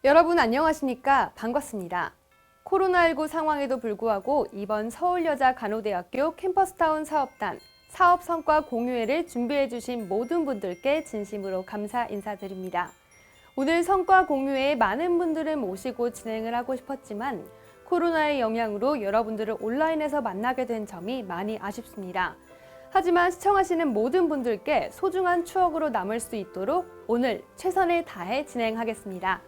여러분 안녕하십니까? 반갑습니다. 코로나19 상황에도 불구하고 이번 서울여자간호대학교 캠퍼스타운 사업단 사업 성과 공유회를 준비해 주신 모든 분들께 진심으로 감사 인사드립니다. 오늘 성과 공유회에 많은 분들을 모시고 진행을 하고 싶었지만 코로나의 영향으로 여러분들을 온라인에서 만나게 된 점이 많이 아쉽습니다. 하지만 시청하시는 모든 분들께 소중한 추억으로 남을 수 있도록 오늘 최선을 다해 진행하겠습니다.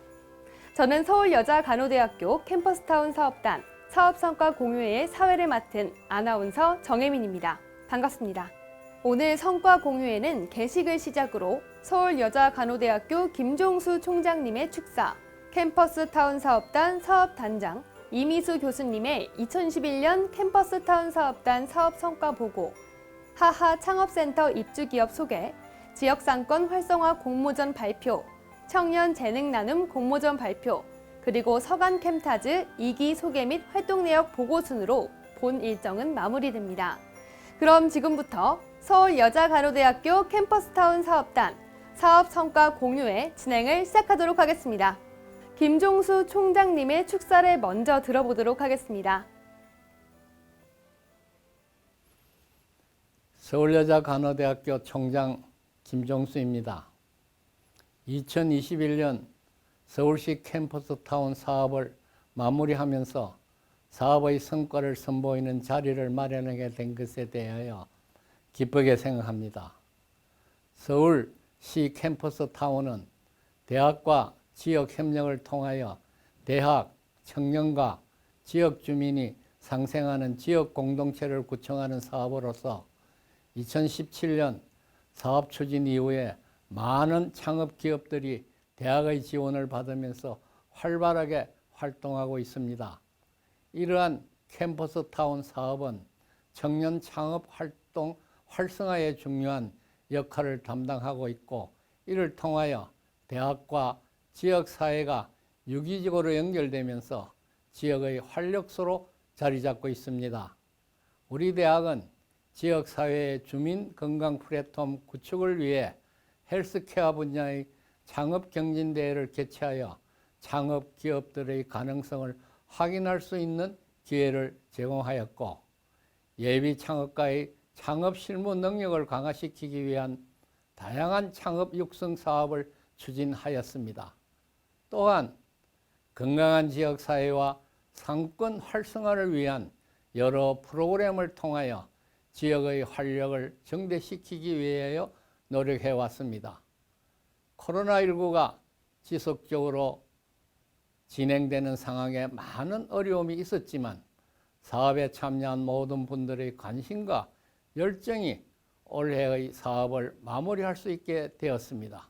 저는 서울여자간호대학교 캠퍼스타운 사업단 사업성과 공유회의 사회를 맡은 아나운서 정혜민입니다. 반갑습니다. 오늘 성과 공유회는 개식을 시작으로 서울여자간호대학교 김종수 총장님의 축사, 캠퍼스타운 사업단 사업단장, 이미수 교수님의 2011년 캠퍼스타운 사업단 사업성과 보고, 하하 창업센터 입주기업 소개, 지역상권 활성화 공모전 발표, 청년 재능 나눔 공모전 발표, 그리고 서간 캠타즈 2기 소개 및 활동 내역 보고 순으로 본 일정은 마무리됩니다. 그럼 지금부터 서울여자간호대학교 캠퍼스타운 사업단 사업 성과 공유회 진행을 시작하도록 하겠습니다. 김종수 총장님의 축사를 먼저 들어보도록 하겠습니다. 서울여자간호대학교 총장 김종수입니다. 2021년 서울시 캠퍼스타운 사업을 마무리하면서 사업의 성과를 선보이는 자리를 마련하게 된 것에 대하여 기쁘게 생각합니다. 서울시 캠퍼스타운은 대학과 지역 협력을 통하여 대학, 청년과 지역 주민이 상생하는 지역 공동체를 구성하는 사업으로서 2017년 사업 추진 이후에 많은 창업 기업들이 대학의 지원을 받으면서 활발하게 활동하고 있습니다. 이러한 캠퍼스타운 사업은 청년 창업 활동 활성화에 중요한 역할을 담당하고 있고, 이를 통하여 대학과 지역사회가 유기적으로 연결되면서 지역의 활력소로 자리 잡고 있습니다. 우리 대학은 지역사회의 주민 건강 플랫폼 구축을 위해 헬스케어 분야의 창업 경진대회를 개최하여 창업 기업들의 가능성을 확인할 수 있는 기회를 제공하였고, 예비 창업가의 창업 실무 능력을 강화시키기 위한 다양한 창업 육성 사업을 추진하였습니다. 또한 건강한 지역사회와 상권 활성화를 위한 여러 프로그램을 통하여 지역의 활력을 증대시키기 위하여 노력해 왔습니다. 코로나19가 지속적으로 진행되는 상황에 많은 어려움이 있었지만 사업에 참여한 모든 분들의 관심과 열정이 올해의 사업을 마무리할 수 있게 되었습니다.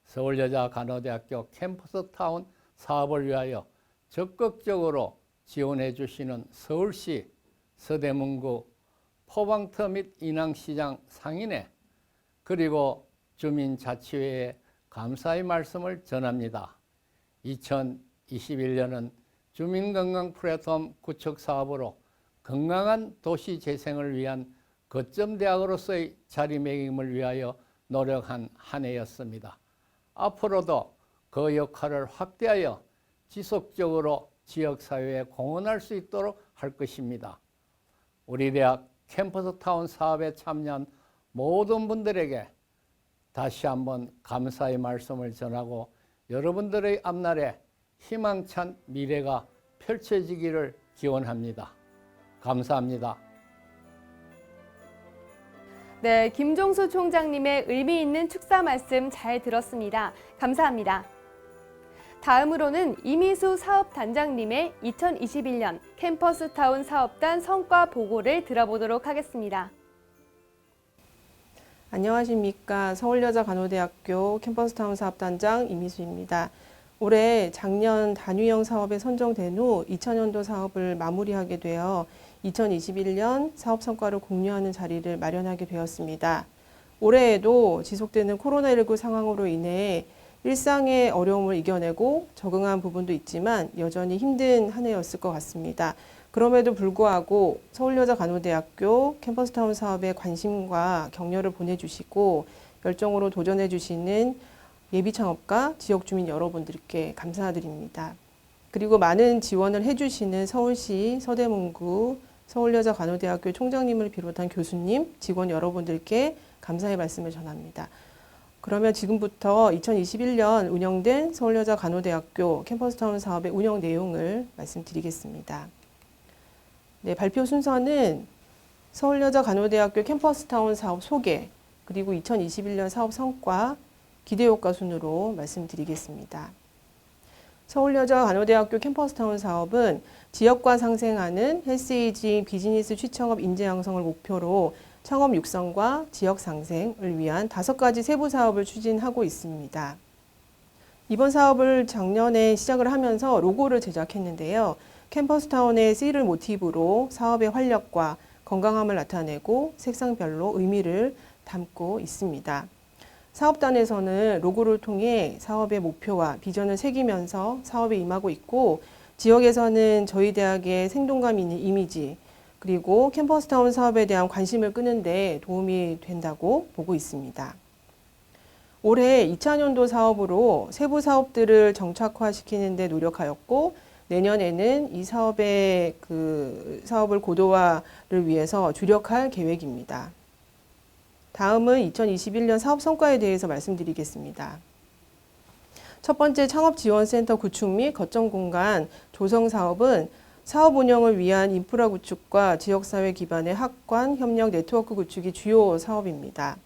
서울여자간호대학교 캠퍼스타운 사업을 위하여 적극적으로 지원해 주시는 서울시 서대문구 포방터 및 인왕시장 상인회, 그리고 주민자치회에 감사의 말씀을 전합니다. 2021년은 주민건강 플랫폼 구축 사업으로 건강한 도시 재생을 위한 거점 대학으로서의 자리매김을 위하여 노력한 한 해였습니다. 앞으로도 그 역할을 확대하여 지속적으로 지역사회에 공헌할 수 있도록 할 것입니다. 우리 대학 캠퍼스타운 사업에 참여한 모든 분들에게 다시 한번 감사의 말씀을 전하고 여러분들의 앞날에 희망찬 미래가 펼쳐지기를 기원합니다. 감사합니다. 네, 김종수 총장님의 의미 있는 축사 말씀 잘 들었습니다. 감사합니다. 다음으로는 이미수 사업단장님의 2021년 캠퍼스타운 사업단 성과 보고를 들어보도록 하겠습니다. 안녕하십니까. 서울여자간호대학교 캠퍼스타운 사업단장 이미수입니다. 올해 작년 단위형 사업에 선정된 후 2000년도 사업을 마무리하게 되어 2021년 사업 성과를 공유하는 자리를 마련하게 되었습니다. 올해에도 지속되는 코로나19 상황으로 인해 일상의 어려움을 이겨내고 적응한 부분도 있지만 여전히 힘든 한 해였을 것 같습니다. 그럼에도 불구하고 서울여자간호대학교 캠퍼스타운 사업에 관심과 격려를 보내주시고 열정으로 도전해 주시는 예비창업가, 지역주민 여러분들께 감사드립니다. 그리고 많은 지원을 해주시는 서울시, 서대문구, 서울여자간호대학교 총장님을 비롯한 교수님, 직원 여러분들께 감사의 말씀을 전합니다. 그러면 지금부터 2021년 운영된 서울여자간호대학교 캠퍼스타운 사업의 운영 내용을 말씀드리겠습니다. 네, 발표 순서는 서울여자간호대학교 캠퍼스타운 사업 소개, 그리고 2021년 사업 성과, 기대효과 순으로 말씀드리겠습니다. 서울여자간호대학교 캠퍼스타운 사업은 지역과 상생하는 헬스에이징 비즈니스 취창업 인재 양성을 목표로 창업 육성과 지역 상생을 위한 5가지 세부 사업을 추진하고 있습니다. 이번 사업을 작년에 시작을 하면서 로고를 제작했는데요. 캠퍼스타운의 C를 모티브로 사업의 활력과 건강함을 나타내고 색상별로 의미를 담고 있습니다. 사업단에서는 로고를 통해 사업의 목표와 비전을 새기면서 사업에 임하고 있고, 지역에서는 저희 대학의 생동감 있는 이미지, 그리고 캠퍼스타운 사업에 대한 관심을 끄는 데 도움이 된다고 보고 있습니다. 올해 2차년도 사업으로 세부 사업들을 정착화시키는 데 노력하였고, 내년에는 이 사업의 사업을 고도화를 위해서 주력할 계획입니다. 다음은 2021년 사업 성과에 대해서 말씀드리겠습니다. 첫 번째, 창업지원센터 구축 및 거점 공간 조성 사업은 사업 운영을 위한 인프라 구축과 지역사회 기반의 학관, 협력 네트워크 구축이 주요 사업입니다.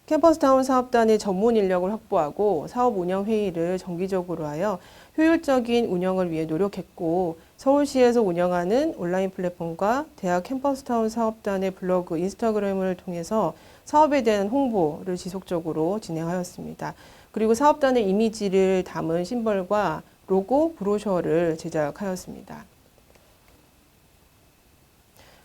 캠퍼스타운 사업단의 전문 인력을 확보하고 사업 운영 회의를 정기적으로 하여 효율적인 운영을 위해 노력했고, 서울시에서 운영하는 온라인 플랫폼과 대학 캠퍼스타운 사업단의 블로그, 인스타그램을 통해서 사업에 대한 홍보를 지속적으로 진행하였습니다. 그리고 사업단의 이미지를 담은 심벌과 로고, 브로셔를 제작하였습니다.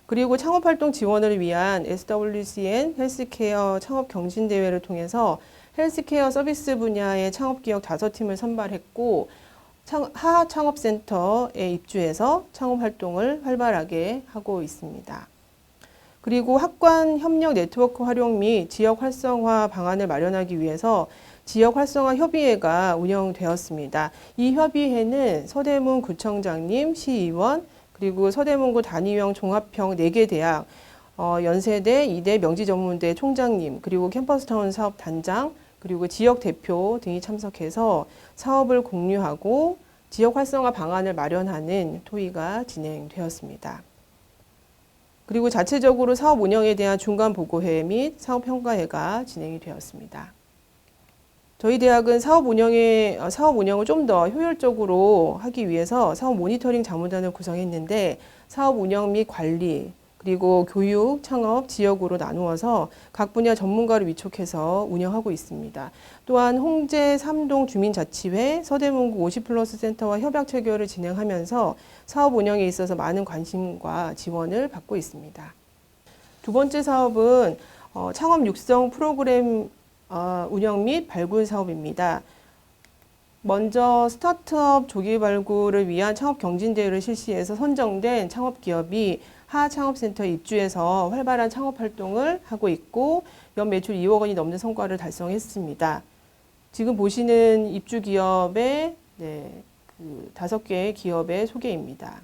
그리고 창업활동 지원을 위한 SWCN 헬스케어 창업 경진대회를 통해서 헬스케어 서비스 분야의 창업기업 5팀을 선발했고, 하하창업센터에 입주해서 창업활동을 활발하게 하고 있습니다. 그리고 학관 협력 네트워크 활용 및 지역 활성화 방안을 마련하기 위해서 지역 활성화 협의회가 운영되었습니다. 이 협의회는 서대문 구청장님, 시의원, 그리고 서대문구 단위형 종합형 4개 대학, 연세대, 이대, 명지전문대 총장님, 그리고 캠퍼스타운 사업 단장, 그리고 지역 대표 등이 참석해서 사업을 공유하고 지역 활성화 방안을 마련하는 토의가 진행되었습니다. 그리고 자체적으로 사업 운영에 대한 중간 보고회 및 사업 평가회가 진행이 되었습니다. 저희 대학은 사업 운영을 좀 더 효율적으로 하기 위해서 사업 모니터링 자문단을 구성했는데, 사업 운영 및 관리, 그리고 교육, 창업, 지역으로 나누어서 각 분야 전문가를 위촉해서 운영하고 있습니다. 또한 홍제 3동 주민자치회, 서대문구 50플러스 센터와 협약 체결을 진행하면서 사업 운영에 있어서 많은 관심과 지원을 받고 있습니다. 두 번째 사업은 창업 육성 프로그램 운영 및 발굴 사업입니다. 먼저 스타트업 조기 발굴을 위한 창업 경진대회를 실시해서 선정된 창업기업이 하창업센터에 입주해서 활발한 창업 활동을 하고 있고, 연 매출 2억 원이 넘는 성과를 달성했습니다. 지금 보시는 입주 기업의 5개의 기업의 소개입니다.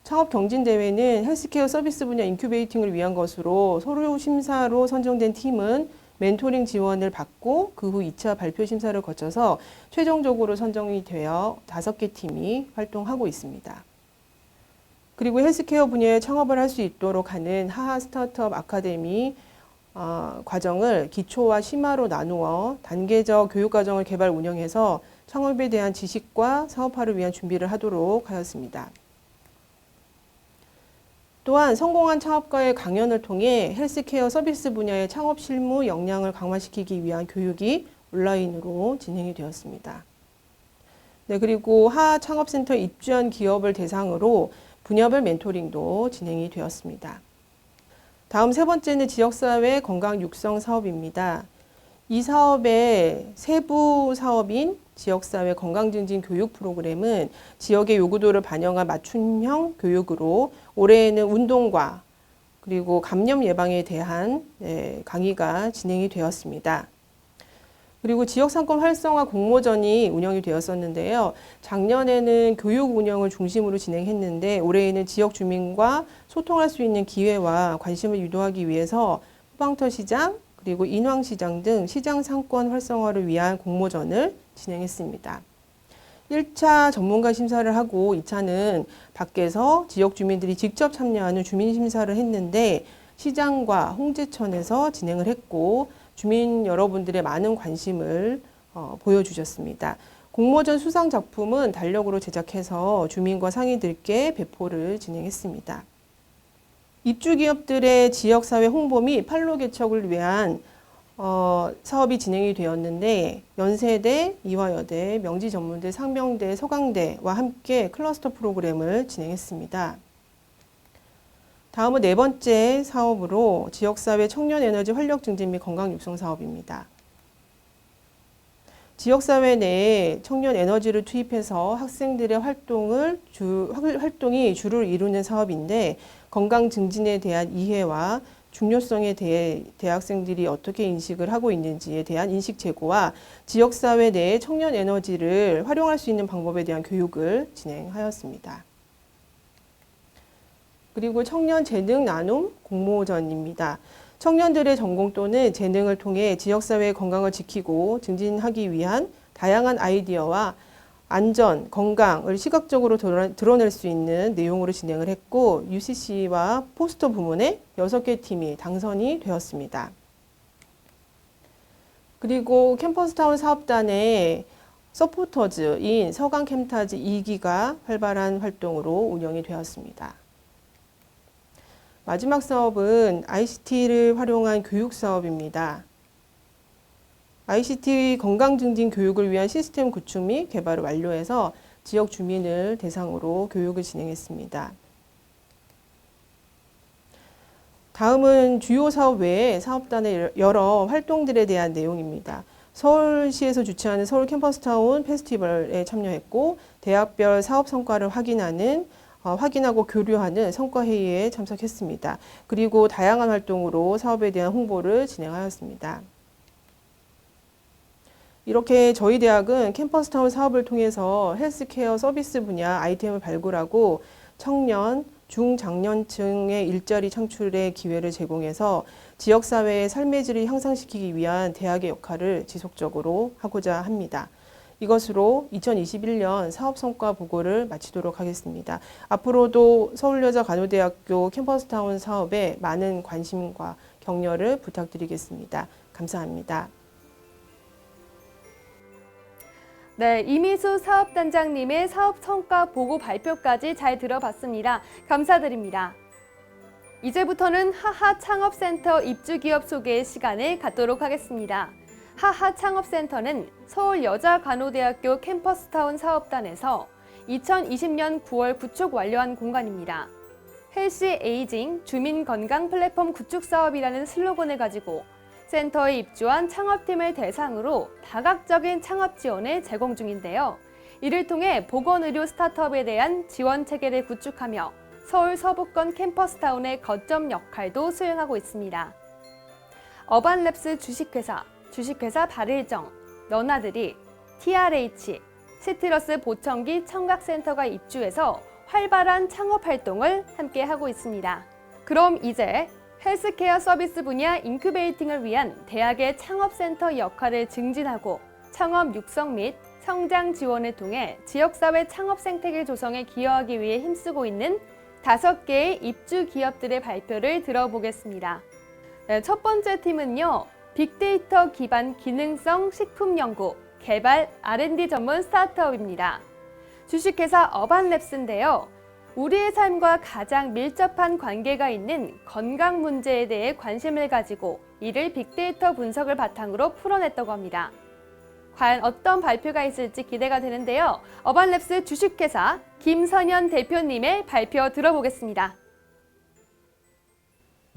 창업 경진대회는 헬스케어 서비스 분야 인큐베이팅을 위한 것으로 서류 심사로 선정된 팀은 멘토링 지원을 받고 그 후 2차 발표 심사를 거쳐서 최종적으로 선정이 되어 5개 팀이 활동하고 있습니다. 그리고 헬스케어 분야에 창업을 할 수 있도록 하는 하하 스타트업 아카데미 과정을 기초와 심화로 나누어 단계적 교육과정을 개발 운영해서 창업에 대한 지식과 사업화를 위한 준비를 하도록 하였습니다. 또한 성공한 창업가의 강연을 통해 헬스케어 서비스 분야의 창업 실무 역량을 강화시키기 위한 교육이 온라인으로 진행이 되었습니다. 네, 그리고 하창업센터에 입주한 기업을 대상으로 분야별 멘토링도 진행이 되었습니다. 다음 세 번째는 지역사회 건강 육성 사업입니다. 이 사업의 세부 사업인 지역사회 건강증진 교육 프로그램은 지역의 요구도를 반영한 맞춤형 교육으로 올해에는 운동과 그리고 감염 예방에 대한 강의가 진행이 되었습니다. 그리고 지역상권 활성화 공모전이 운영이 되었었는데요. 작년에는 교육 운영을 중심으로 진행했는데 올해에는 지역 주민과 소통할 수 있는 기회와 관심을 유도하기 위해서 후방터 시장 그리고 인왕시장 등 시장 상권 활성화를 위한 공모전을 진행했습니다. 1차 전문가 심사를 하고 2차는 밖에서 지역 주민들이 직접 참여하는 주민 심사를 했는데 시장과 홍제천에서 진행을 했고 주민 여러분들의 많은 관심을 보여주셨습니다. 공모전 수상 작품은 달력으로 제작해서 주민과 상인들께 배포를 진행했습니다. 입주기업들의 지역사회 홍보 및 판로 개척을 위한 사업이 진행이 되었는데 연세대, 이화여대, 명지전문대, 상명대, 서강대와 함께 클러스터 프로그램을 진행했습니다. 다음은 네 번째 사업으로 지역사회 청년에너지 활력 증진 및 건강 육성 사업입니다. 지역사회 내에 청년 에너지를 투입해서 학생들의 활동이 주를 이루는 사업인데 건강 증진에 대한 이해와 중요성에 대해 대학생들이 어떻게 인식을 하고 있는지에 대한 인식 제고와 지역사회 내에 청년 에너지를 활용할 수 있는 방법에 대한 교육을 진행하였습니다. 그리고 청년 재능 나눔 공모전입니다. 청년들의 전공 또는 재능을 통해 지역사회의 건강을 지키고 증진하기 위한 다양한 아이디어와 안전, 건강을 시각적으로 드러낼 수 있는 내용으로 진행을 했고 UCC와 포스터 부문의 6개 팀이 당선이 되었습니다. 그리고 캠퍼스타운 사업단의 서포터즈인 서강 캠타즈 2기가 활발한 활동으로 운영이 되었습니다. 마지막 사업은 ICT를 활용한 교육 사업입니다. ICT 건강 증진 교육을 위한 시스템 구축 및 개발을 완료해서 지역 주민을 대상으로 교육을 진행했습니다. 다음은 주요 사업 외에 사업단의 여러 활동들에 대한 내용입니다. 서울시에서 주최하는 서울 캠퍼스타운 페스티벌에 참여했고 대학별 사업 성과를 확인하고 교류하는 성과회의에 참석했습니다. 그리고 다양한 활동으로 사업에 대한 홍보를 진행하였습니다. 이렇게 저희 대학은 캠퍼스타운 사업을 통해서 헬스케어 서비스 분야 아이템을 발굴하고 청년, 중장년층의 일자리 창출의 기회를 제공해서 지역사회의 삶의 질을 향상시키기 위한 대학의 역할을 지속적으로 하고자 합니다. 이것으로 2021년 사업성과 보고를 마치도록 하겠습니다. 앞으로도 서울여자간호대학교 캠퍼스타운 사업에 많은 관심과 격려를 부탁드리겠습니다. 감사합니다. 네, 이미수 사업단장님의 사업 성과 보고 발표까지 잘 들어봤습니다. 감사드립니다. 이제부터는 하하 창업센터 입주기업 소개의 시간을 갖도록 하겠습니다. 하하 창업센터는 서울여자간호대학교 캠퍼스타운 사업단에서 2020년 9월 구축 완료한 공간입니다. 헬시 에이징 주민건강 플랫폼 구축 사업이라는 슬로건을 가지고 센터에 입주한 창업팀을 대상으로 다각적인 창업 지원을 제공 중인데요. 이를 통해 보건의료 스타트업에 대한 지원 체계를 구축하며 서울 서부권 캠퍼스타운의 거점 역할도 수행하고 있습니다. 어반랩스 주식회사 발일정, 너나들이, TRH, 시트러스 보청기 청각센터가 입주해서 활발한 창업 활동을 함께 하고 있습니다. 그럼 이제 헬스케어 서비스 분야 인큐베이팅을 위한 대학의 창업센터 역할을 증진하고 창업 육성 및 성장 지원을 통해 지역사회 창업 생태계 조성에 기여하기 위해 힘쓰고 있는 5개의 입주 기업들의 발표를 들어보겠습니다. 네, 첫 번째 팀은요. 빅데이터 기반 기능성 식품 연구, 개발, R&D 전문 스타트업입니다. 주식회사 어반랩스인데요. 우리의 삶과 가장 밀접한 관계가 있는 건강 문제에 대해 관심을 가지고 이를 빅데이터 분석을 바탕으로 풀어냈다고 합니다. 과연 어떤 발표가 있을지 기대가 되는데요. 어반랩스 주식회사 김선현 대표님의 발표 들어보겠습니다.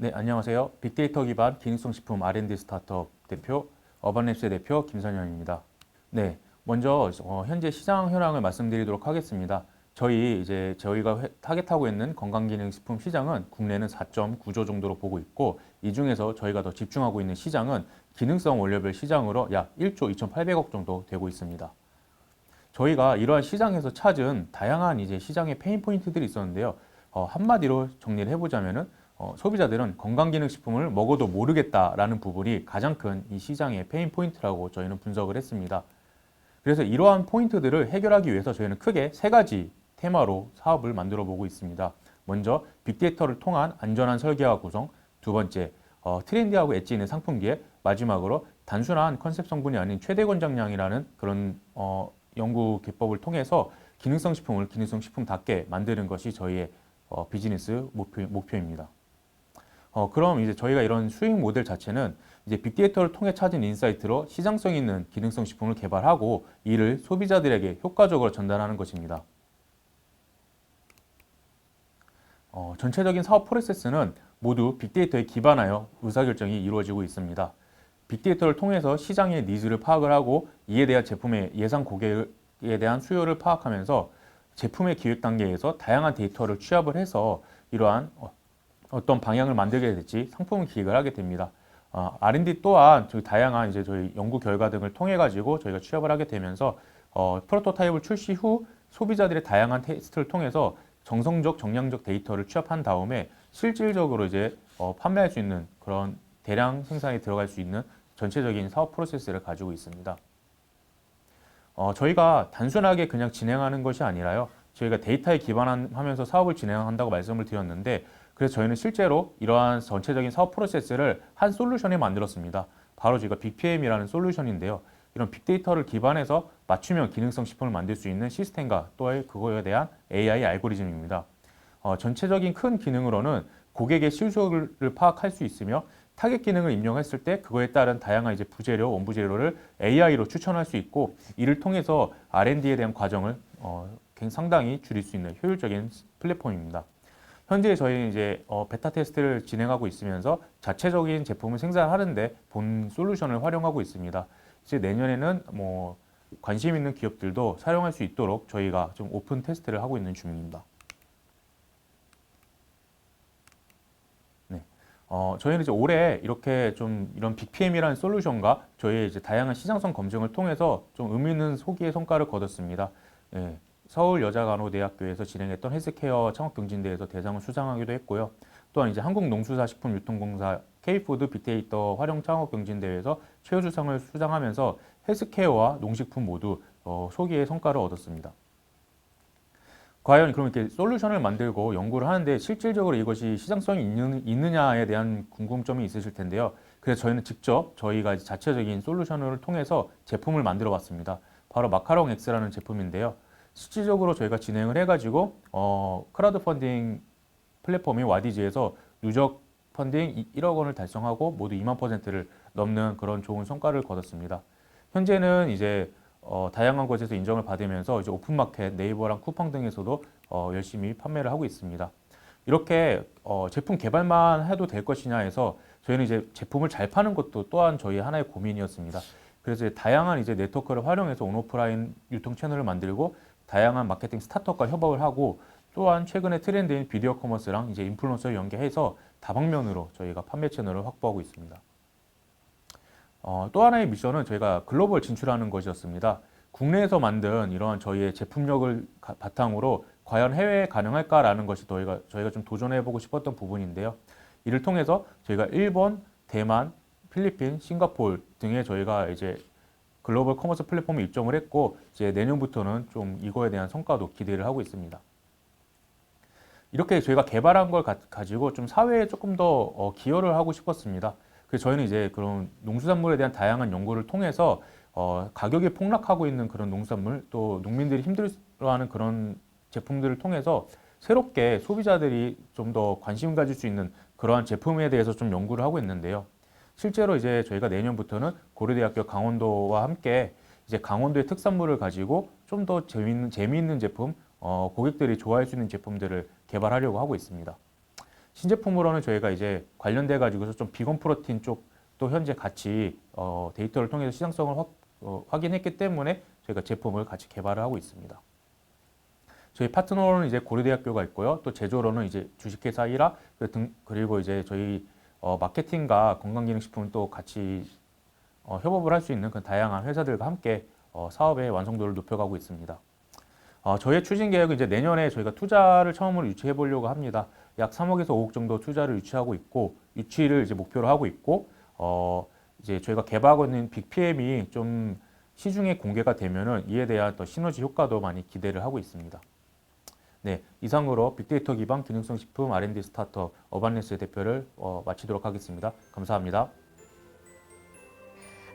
네, 안녕하세요. 빅데이터 기반 기능성 식품 R&D 스타트업 대표, 어반랩스의 대표 김선현입니다. 네, 먼저 현재 시장 현황을 말씀드리도록 하겠습니다. 저희가 타겟하고 있는 건강기능식품 시장은 국내는 4.9조 정도로 보고 있고, 이 중에서 저희가 더 집중하고 있는 시장은 기능성 원료별 시장으로 약 1조 2,800억 정도 되고 있습니다. 저희가 이러한 시장에서 찾은 다양한 시장의 페인 포인트들이 있었는데요. 한마디로 정리를 해보자면은 소비자들은 건강기능식품을 먹어도 모르겠다라는 부분이 가장 큰 이 시장의 페인 포인트라고 저희는 분석을 했습니다. 그래서 이러한 포인트들을 해결하기 위해서 저희는 크게 세 가지 테마로 사업을 만들어 보고 있습니다. 먼저 빅데이터를 통한 안전한 설계와 구성, 두 번째 트렌디하고 엣지 있는 상품 기획, 마지막으로 단순한 컨셉 성분이 아닌 최대 권장량이라는 그런 연구 기법을 통해서 기능성 식품을 기능성 식품답게 만드는 것이 저희의 비즈니스 목표입니다. 그럼 이제 저희가 이런 수익 모델 자체는 이제 빅데이터를 통해 찾은 인사이트로 시장성 있는 기능성 식품을 개발하고 이를 소비자들에게 효과적으로 전달하는 것입니다. 전체적인 사업 프로세스는 모두 빅데이터에 기반하여 의사결정이 이루어지고 있습니다. 빅데이터를 통해서 시장의 니즈를 파악을 하고 이에 대한 제품의 예상 고객에 대한 수요를 파악하면서 제품의 기획 단계에서 다양한 데이터를 취합을 해서 이러한 어떤 방향을 만들게 될지 상품을 기획을 하게 됩니다. R&D 또한 다양한 저희 연구 결과 등을 통해 가지고 저희가 취합을 하게 되면서 프로토타입을 출시 후 소비자들의 다양한 테스트를 통해서 정성적 정량적 데이터를 취합한 다음에 실질적으로 판매할 수 있는 그런 대량 생산에 들어갈 수 있는 전체적인 사업 프로세스를 가지고 있습니다. 저희가 단순하게 그냥 진행하는 것이 아니라요. 저희가 데이터에 기반하면서 사업을 진행한다고 말씀을 드렸는데, 그래서 저희는 실제로 이러한 전체적인 사업 프로세스를 한 솔루션에 만들었습니다. 바로 저희가 빅PM이라는 솔루션인데요. 이런 빅데이터를 기반해서 맞춤형 기능성 식품을 만들 수 있는 시스템과 또 그거에 대한 AI 알고리즘입니다. 전체적인 큰 기능으로는 고객의 실수요를 파악할 수 있으며 타겟 기능을 입력했을 때 그거에 따른 다양한 부재료, 원부재료를 AI로 추천할 수 있고, 이를 통해서 R&D에 대한 과정을 상당히 줄일 수 있는 효율적인 플랫폼입니다. 현재 저희는 베타 테스트를 진행하고 있으면서 자체적인 제품을 생산하는데 본 솔루션을 활용하고 있습니다. 이제 내년에는 관심 있는 기업들도 사용할 수 있도록 저희가 좀 오픈 테스트를 하고 있는 중입니다. 네. 저희는 올해 이렇게 좀 이런 빅PM이라는 솔루션과 저희의 다양한 시장성 검증을 통해서 좀 의미 있는 소기의 성과를 거뒀습니다. 네. 서울여자간호대학교에서 진행했던 헬스케어 창업경진대회에서 대상을 수상하기도 했고요. 또한 한국농수사식품유통공사 K푸드 빅데이터 활용 창업경진대회에서 최우수상을 수상하면서 헬스케어와 농식품 모두 소기의 성과를 얻었습니다. 과연 그럼 이렇게 솔루션을 만들고 연구를 하는데 실질적으로 이것이 시장성이 있느냐에 대한 궁금점이 있으실 텐데요. 그래서 저희는 직접 저희가 자체적인 솔루션을 통해서 제품을 만들어 봤습니다. 바로 마카롱 X라는 제품인데요. 실질적으로 저희가 진행을 해가지고 크라우드 펀딩 플랫폼인 와디즈에서 누적 펀딩 1억 원을 달성하고 모두 2만%를 넘는 그런 좋은 성과를 거뒀습니다. 현재는 다양한 곳에서 인정을 받으면서 오픈마켓, 네이버랑 쿠팡 등에서도 열심히 판매를 하고 있습니다. 이렇게 제품 개발만 해도 될 것이냐 해서 저희는 제품을 잘 파는 것도 또한 저희 하나의 고민이었습니다. 그래서 다양한 네트워크를 활용해서 온오프라인 유통 채널을 만들고 다양한 마케팅 스타트업과 협업을 하고, 또한 최근에 트렌드인 비디오 커머스랑 인플루언서를 연계해서 다방면으로 저희가 판매 채널을 확보하고 있습니다. 또 하나의 미션은 저희가 글로벌 진출하는 것이었습니다. 국내에서 만든 이러한 저희의 제품력을 바탕으로 과연 해외에 가능할까라는 것이 저희가 좀 도전해보고 싶었던 부분인데요. 이를 통해서 저희가 일본, 대만, 필리핀, 싱가포르 등에 저희가 글로벌 커머스 플랫폼에 입점을 했고, 내년부터는 좀 이거에 대한 성과도 기대를 하고 있습니다. 이렇게 저희가 개발한 걸 가지고 좀 사회에 조금 더 기여를 하고 싶었습니다. 그래서 저희는 그런 농수산물에 대한 다양한 연구를 통해서 가격이 폭락하고 있는 그런 농수산물, 또 농민들이 힘들어하는 그런 제품들을 통해서 새롭게 소비자들이 좀 더 관심 가질 수 있는 그러한 제품에 대해서 좀 연구를 하고 있는데요. 실제로 저희가 내년부터는 고려대학교 강원도와 함께 강원도의 특산물을 가지고 좀 더 재미있는 제품, 고객들이 좋아할 수 있는 제품들을 개발하려고 하고 있습니다. 신제품으로는 저희가 관련돼 가지고서 좀 비건 프로틴 쪽도 현재 같이 데이터를 통해서 시장성을 확인했기 때문에 저희가 제품을 같이 개발을 하고 있습니다. 저희 파트너로는 이제 고려대학교가 있고요. 또 제조로는 이제 주식회사 1화 그리고 이제 저희 마케팅과 건강기능식품은 또 같이 협업을 할 수 있는 그런 다양한 회사들과 함께 사업의 완성도를 높여가고 있습니다. 저희의 추진 계획은 이제 내년에 저희가 투자를 처음으로 유치해 보려고 합니다. 약 3억에서 5억 정도 투자를 유치하고 있고 유치를 이제 목표로 하고 있고 이제 저희가 개발하고 있는 빅PM이 좀 시중에 공개가 되면은 이에 대한 또 시너지 효과도 많이 기대를 하고 있습니다. 네, 이상으로 빅데이터 기반 기능성 식품 R&D 스타트업 어반레스의 대표를 마치도록 하겠습니다. 감사합니다.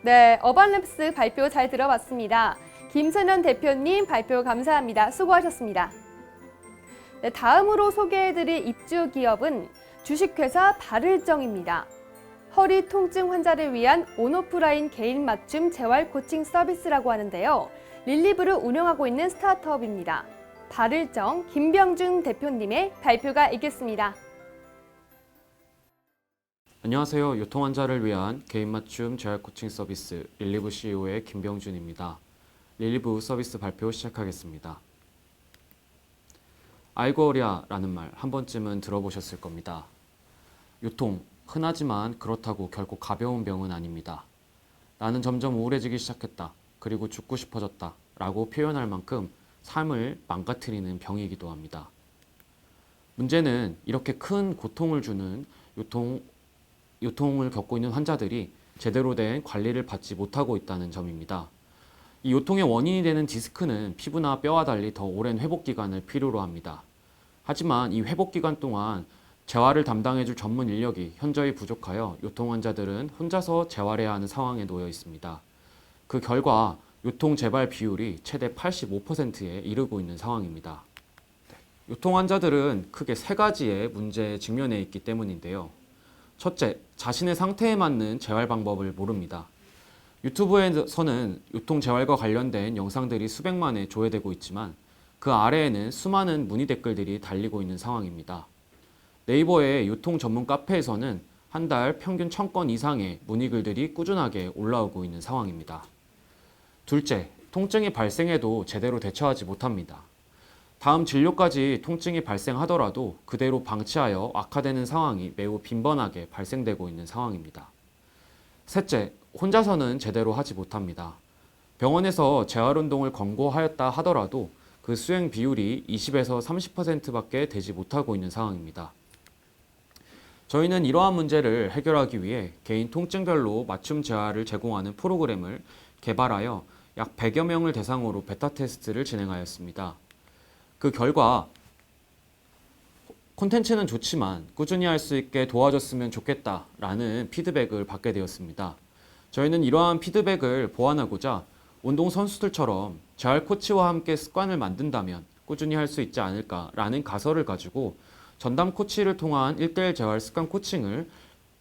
네, 어반랩스 발표 잘 들어봤습니다. 김선현 대표님 발표 감사합니다. 수고하셨습니다. 네, 다음으로 소개해드릴 입주 기업은 주식회사 바를정입니다. 허리 통증 환자를 위한 온오프라인 개인 맞춤 재활 코칭 서비스라고 하는데요. 릴리브를 운영하고 있는 스타트업입니다. 바를정 김병준 대표님의 발표가 있겠습니다. 안녕하세요. 요통 환자를 위한 개인 맞춤 재활 코칭 서비스 릴리브 CEO의 김병준입니다. 릴리브 서비스 발표 시작하겠습니다. 아이고 어랴라는 말 한 번쯤은 들어보셨을 겁니다. 요통, 흔하지만 그렇다고 결코 가벼운 병은 아닙니다. 나는 점점 우울해지기 시작했다. 그리고 죽고 싶어졌다. 라고 표현할 만큼 삶을 망가뜨리는 병이기도 합니다. 문제는 이렇게 큰 고통을 주는 요통을 겪고 있는 환자들이 제대로 된 관리를 받지 못하고 있다는 점입니다. 이 요통의 원인이 되는 디스크는 피부나 뼈와 달리 더 오랜 회복 기간을 필요로 합니다. 하지만 이 회복 기간 동안 재활을 담당해줄 전문 인력이 현저히 부족하여 요통 환자들은 혼자서 재활해야 하는 상황에 놓여 있습니다. 그 결과 요통 재발 비율이 최대 85%에 이르고 있는 상황입니다. 요통 환자들은 크게 세 가지의 문제에 직면해 있기 때문인데요. 첫째, 자신의 상태에 맞는 재활 방법을 모릅니다. 유튜브에서는 요통 재활과 관련된 영상들이 수백만 회 조회되고 있지만 그 아래에는 수많은 문의 댓글들이 달리고 있는 상황입니다. 네이버의 요통 전문 카페에서는 한 달 평균 1000건 이상의 문의 글들이 꾸준하게 올라오고 있는 상황입니다. 둘째, 통증이 발생해도 제대로 대처하지 못합니다. 다음 진료까지 통증이 발생하더라도 그대로 방치하여 악화되는 상황이 매우 빈번하게 발생되고 있는 상황입니다. 셋째, 혼자서는 제대로 하지 못합니다. 병원에서 재활운동을 권고하였다 하더라도 그 수행 비율이 20에서 30%밖에 되지 못하고 있는 상황입니다. 저희는 이러한 문제를 해결하기 위해 개인 통증별로 맞춤 재활을 제공하는 프로그램을 개발하여 약 100여 명을 대상으로 베타 테스트를 진행하였습니다. 그 결과 콘텐츠는 좋지만 꾸준히 할 수 있게 도와줬으면 좋겠다라는 피드백을 받게 되었습니다. 저희는 이러한 피드백을 보완하고자 운동선수들처럼 재활 코치와 함께 습관을 만든다면 꾸준히 할 수 있지 않을까라는 가설을 가지고 전담 코치를 통한 1:1 재활 습관 코칭을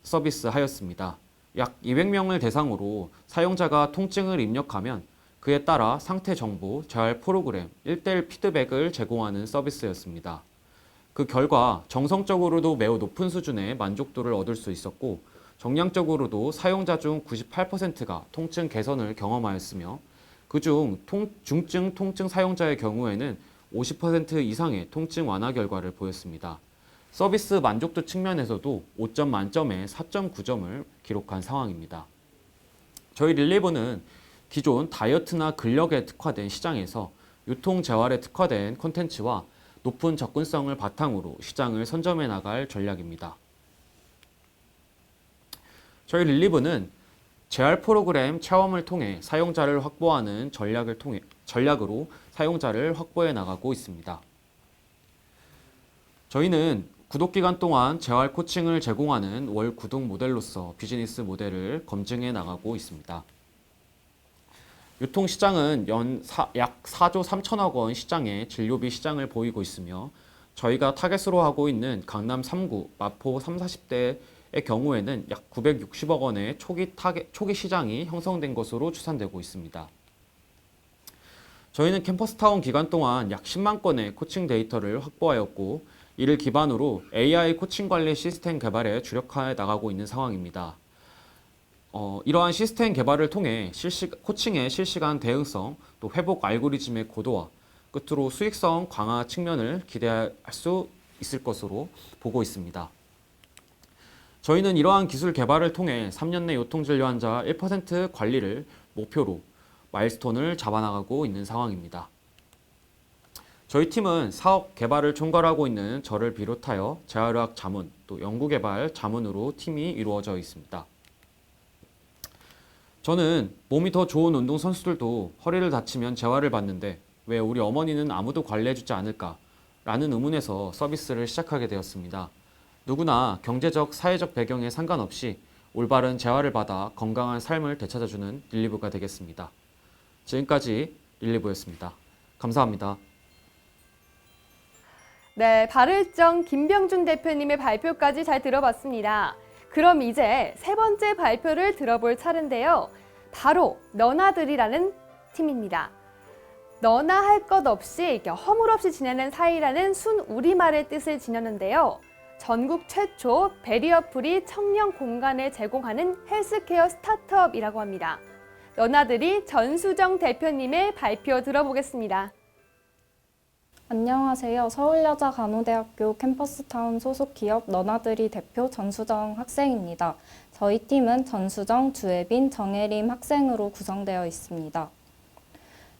서비스하였습니다. 약 200명을 대상으로 사용자가 통증을 입력하면 그에 따라 상태 정보, 재활 프로그램, 1:1 피드백을 제공하는 서비스였습니다. 그 결과 정성적으로도 매우 높은 수준의 만족도를 얻을 수 있었고 정량적으로도 사용자 중 98%가 통증 개선을 경험하였으며 그중 중증 통증 사용자의 경우에는 50% 이상의 통증 완화 결과를 보였습니다. 서비스 만족도 측면에서도 5점 만점에 4.9점을 기록한 상황입니다. 저희 릴리브는 기존 다이어트나 근력에 특화된 시장에서 유통 재활에 특화된 콘텐츠와 높은 접근성을 바탕으로 시장을 선점해 나갈 전략입니다. 저희 릴리브는 재활 프로그램 체험을 통해 사용자를 확보하는 전략으로 사용자를 확보해 나가고 있습니다. 저희는 구독기간 동안 재활 코칭을 제공하는 월 구독 모델로서 비즈니스 모델을 검증해 나가고 있습니다. 유통시장은 약 4조 3천억 원 시장의 진료비 시장을 보이고 있으며 저희가 타겟으로 하고 있는 강남 3구, 마포 30~40대의 경우에는 약 960억 원의 초기 시장이 형성된 것으로 추산되고 있습니다. 저희는 캠퍼스타운 기간 동안 약 10만 건의 코칭 데이터를 확보하였고 이를 기반으로 AI 코칭 관리 시스템 개발에 주력해 나가고 있는 상황입니다. 이러한 시스템 개발을 통해 코칭의 실시간 대응성, 또 회복 알고리즘의 고도화, 끝으로 수익성 강화 측면을 기대할 수 있을 것으로 보고 있습니다. 저희는 이러한 기술 개발을 통해 3년 내 요통진료 환자 1% 관리를 목표로 마일스톤을 잡아나가고 있는 상황입니다. 저희 팀은 사업 개발을 총괄하고 있는 저를 비롯하여 재활의학 자문, 또 연구개발 자문으로 팀이 이루어져 있습니다. 저는 몸이 더 좋은 운동선수들도 허리를 다치면 재활을 받는데 왜 우리 어머니는 아무도 관리해주지 않을까? 라는 의문에서 서비스를 시작하게 되었습니다. 누구나 경제적, 사회적 배경에 상관없이 올바른 재활을 받아 건강한 삶을 되찾아주는 릴리브가 되겠습니다. 지금까지 릴리브였습니다. 감사합니다. 네, 바를정 김병준 대표님의 발표까지 잘 들어봤습니다. 그럼 이제 세 번째 발표를 들어볼 차례인데요. 바로 너나들이라는 팀입니다. 너나 할 것 없이 허물없이 지내는 사이라는 순 우리말의 뜻을 지녔는데요. 전국 최초 베리어프리 청년 공간을 제공하는 헬스케어 스타트업이라고 합니다. 너나들이 전수정 대표님의 발표 들어보겠습니다. 안녕하세요. 서울여자간호대학교 캠퍼스타운 소속 기업 너나들이 대표 전수정 학생입니다. 저희 팀은 전수정, 주혜빈, 정혜림 학생으로 구성되어 있습니다.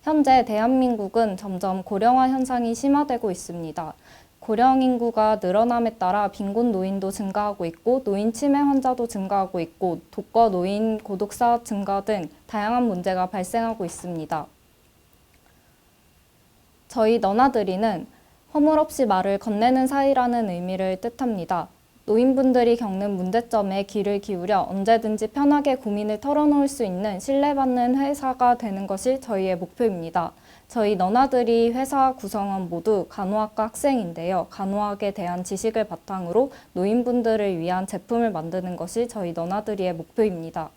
현재 대한민국은 점점 고령화 현상이 심화되고 있습니다. 고령 인구가 늘어남에 따라 빈곤 노인도 증가하고 있고 노인 치매 환자도 증가하고 있고 독거 노인 고독사 증가 등 다양한 문제가 발생하고 있습니다. 저희 너나들이는 허물없이 말을 건네는 사이라는 의미를 뜻합니다. 노인분들이 겪는 문제점에 귀를 기울여 언제든지 편하게 고민을 털어놓을 수 있는 신뢰받는 회사가 되는 것이 저희의 목표입니다. 저희 너나들이 회사 구성원 모두 간호학과 학생인데요. 간호학에 대한 지식을 바탕으로 노인분들을 위한 제품을 만드는 것이 저희 너나들이의 목표입니다.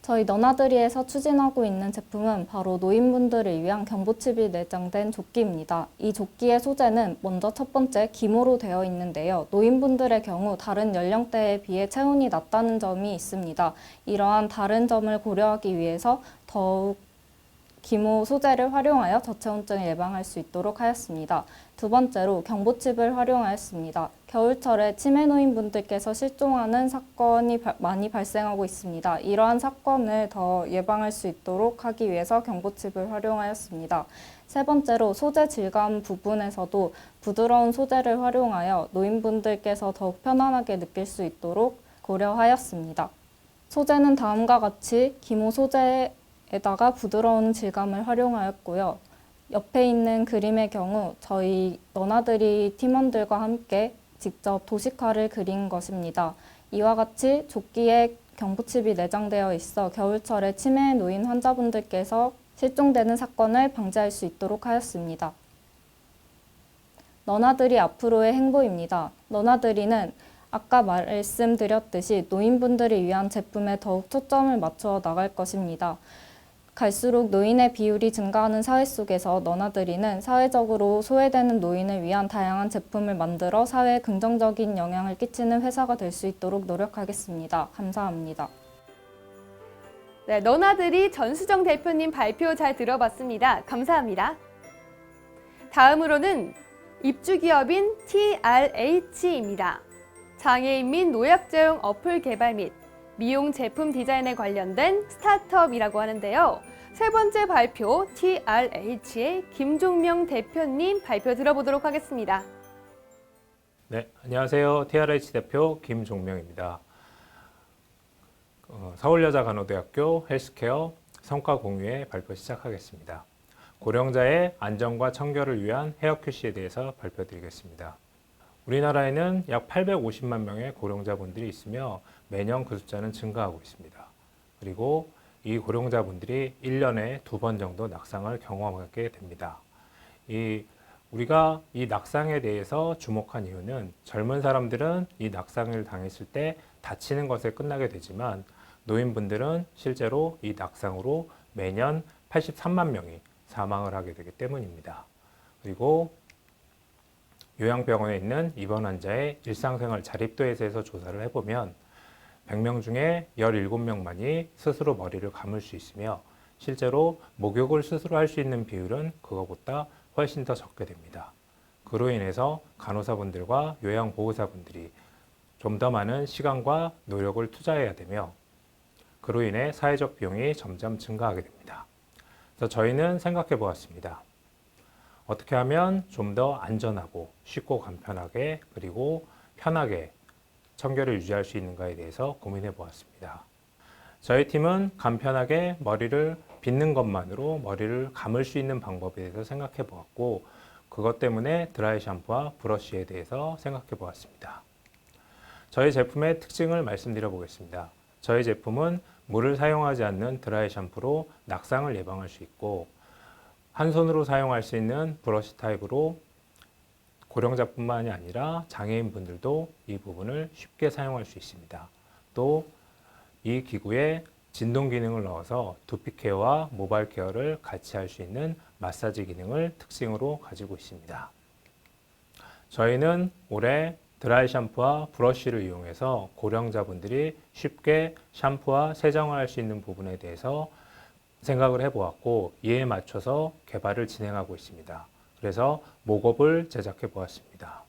저희 너나들이에서 추진하고 있는 제품은 바로 노인분들을 위한 경보칩이 내장된 조끼입니다. 이 조끼의 소재는 먼저 첫 번째 기모로 되어 있는데요. 노인분들의 경우 다른 연령대에 비해 체온이 낮다는 점이 있습니다. 이러한 다른 점을 고려하기 위해서 더욱 기모 소재를 활용하여 저체온증을 예방할 수 있도록 하였습니다. 두 번째로 경보칩을 활용하였습니다. 겨울철에 치매 노인분들께서 실종하는 사건이 많이 발생하고 있습니다. 이러한 사건을 더 예방할 수 있도록 하기 위해서 경보칩을 활용하였습니다. 세 번째로 소재 질감 부분에서도 부드러운 소재를 활용하여 노인분들께서 더욱 편안하게 느낄 수 있도록 고려하였습니다. 소재는 다음과 같이 기모 소재에다가 부드러운 질감을 활용하였고요. 옆에 있는 그림의 경우 저희 너나들이 팀원들과 함께 직접 도식화를 그린 것입니다. 이와 같이 조끼에 경보칩이 내장되어 있어 겨울철에 치매 노인 환자분들께서 실종되는 사건을 방지할 수 있도록 하였습니다. 너나들이 앞으로의 행보입니다. 너나들이는 아까 말씀드렸듯이 노인분들을 위한 제품에 더욱 초점을 맞춰 나갈 것입니다. 갈수록 노인의 비율이 증가하는 사회 속에서 너나들이는 사회적으로 소외되는 노인을 위한 다양한 제품을 만들어 사회에 긍정적인 영향을 끼치는 회사가 될 수 있도록 노력하겠습니다. 감사합니다. 네, 너나들이 전수정 대표님 발표 잘 들어봤습니다. 감사합니다. 다음으로는 입주기업인 TRH입니다. 장애인 및 노약자용 어플 개발 및 미용 제품 디자인에 관련된 스타트업이라고 하는데요. 세 번째 발표 TRH의 김종명 대표님 발표 들어보도록 하겠습니다. 네, 안녕하세요. TRH 대표 김종명입니다. 서울여자간호대학교 헬스케어 성과 공유회 발표 시작하겠습니다. 고령자의 안전과 청결을 위한 헤어 큐시에 대해서 발표드리겠습니다. 우리나라에는 약 850만 명의 고령자분들이 있으며 매년 그 숫자는 증가하고 있습니다. 그리고 이 고령자분들이 1년에 2번 정도 낙상을 경험하게 됩니다. 우리가 이 낙상에 대해서 주목한 이유는 젊은 사람들은 이 낙상을 당했을 때 다치는 것에 끝나게 되지만 노인분들은 실제로 이 낙상으로 매년 83만 명이 사망을 하게 되기 때문입니다. 그리고 요양병원에 있는 입원 환자의 일상생활 자립도에 대해서 조사를 해보면 100명 중에 17명만이 스스로 머리를 감을 수 있으며 실제로 목욕을 스스로 할 수 있는 비율은 그거보다 훨씬 더 적게 됩니다. 그로 인해서 간호사분들과 요양보호사분들이 좀 더 많은 시간과 노력을 투자해야 되며 그로 인해 사회적 비용이 점점 증가하게 됩니다. 그래서 저희는 생각해 보았습니다. 어떻게 하면 좀 더 안전하고 쉽고 간편하게 그리고 편하게 청결을 유지할 수 있는가에 대해서 고민해 보았습니다. 저희 팀은 간편하게 머리를 빗는 것만으로 머리를 감을 수 있는 방법에 대해서 생각해 보았고 그것 때문에 드라이 샴푸와 브러쉬에 대해서 생각해 보았습니다. 저희 제품의 특징을 말씀드려 보겠습니다. 저희 제품은 물을 사용하지 않는 드라이 샴푸로 낙상을 예방할 수 있고 한 손으로 사용할 수 있는 브러쉬 타입으로 고령자뿐만이 아니라 장애인분들도 이 부분을 쉽게 사용할 수 있습니다. 또 이 기구에 진동 기능을 넣어서 두피 케어와 모발 케어를 같이 할 수 있는 마사지 기능을 특징으로 가지고 있습니다. 저희는 올해 드라이 샴푸와 브러쉬를 이용해서 고령자분들이 쉽게 샴푸와 세정을 할 수 있는 부분에 대해서 생각을 해보았고 이에 맞춰서 개발을 진행하고 있습니다. 그래서 목업을 제작해 보았습니다.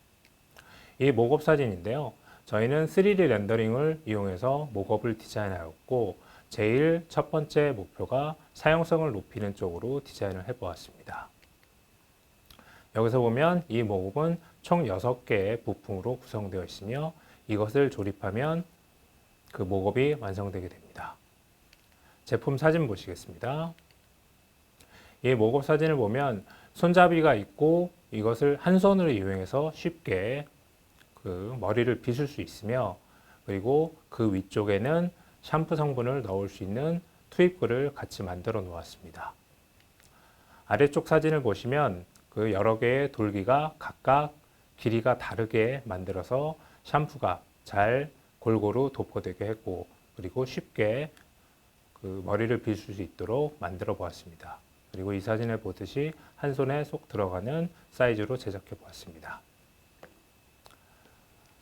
이 목업 사진인데요. 저희는 3D 렌더링을 이용해서 목업을 디자인하였고 제일 첫 번째 목표가 사용성을 높이는 쪽으로 디자인을 해보았습니다. 여기서 보면 이 목업은 총 6개의 부품으로 구성되어 있으며 이것을 조립하면 그 목업이 완성되게 됩니다. 제품 사진 보시겠습니다. 이 목업 사진을 보면 손잡이가 있고 이것을 한 손으로 이용해서 쉽게 그 머리를 빗을 수 있으며 그리고 그 위쪽에는 샴푸 성분을 넣을 수 있는 투입구를 같이 만들어 놓았습니다. 아래쪽 사진을 보시면 그 여러 개의 돌기가 각각 길이가 다르게 만들어서 샴푸가 잘 골고루 도포되게 했고 그리고 쉽게 그 머리를 빗을 수 있도록 만들어 보았습니다. 그리고 이 사진을 보듯이 한 손에 쏙 들어가는 사이즈로 제작해 보았습니다.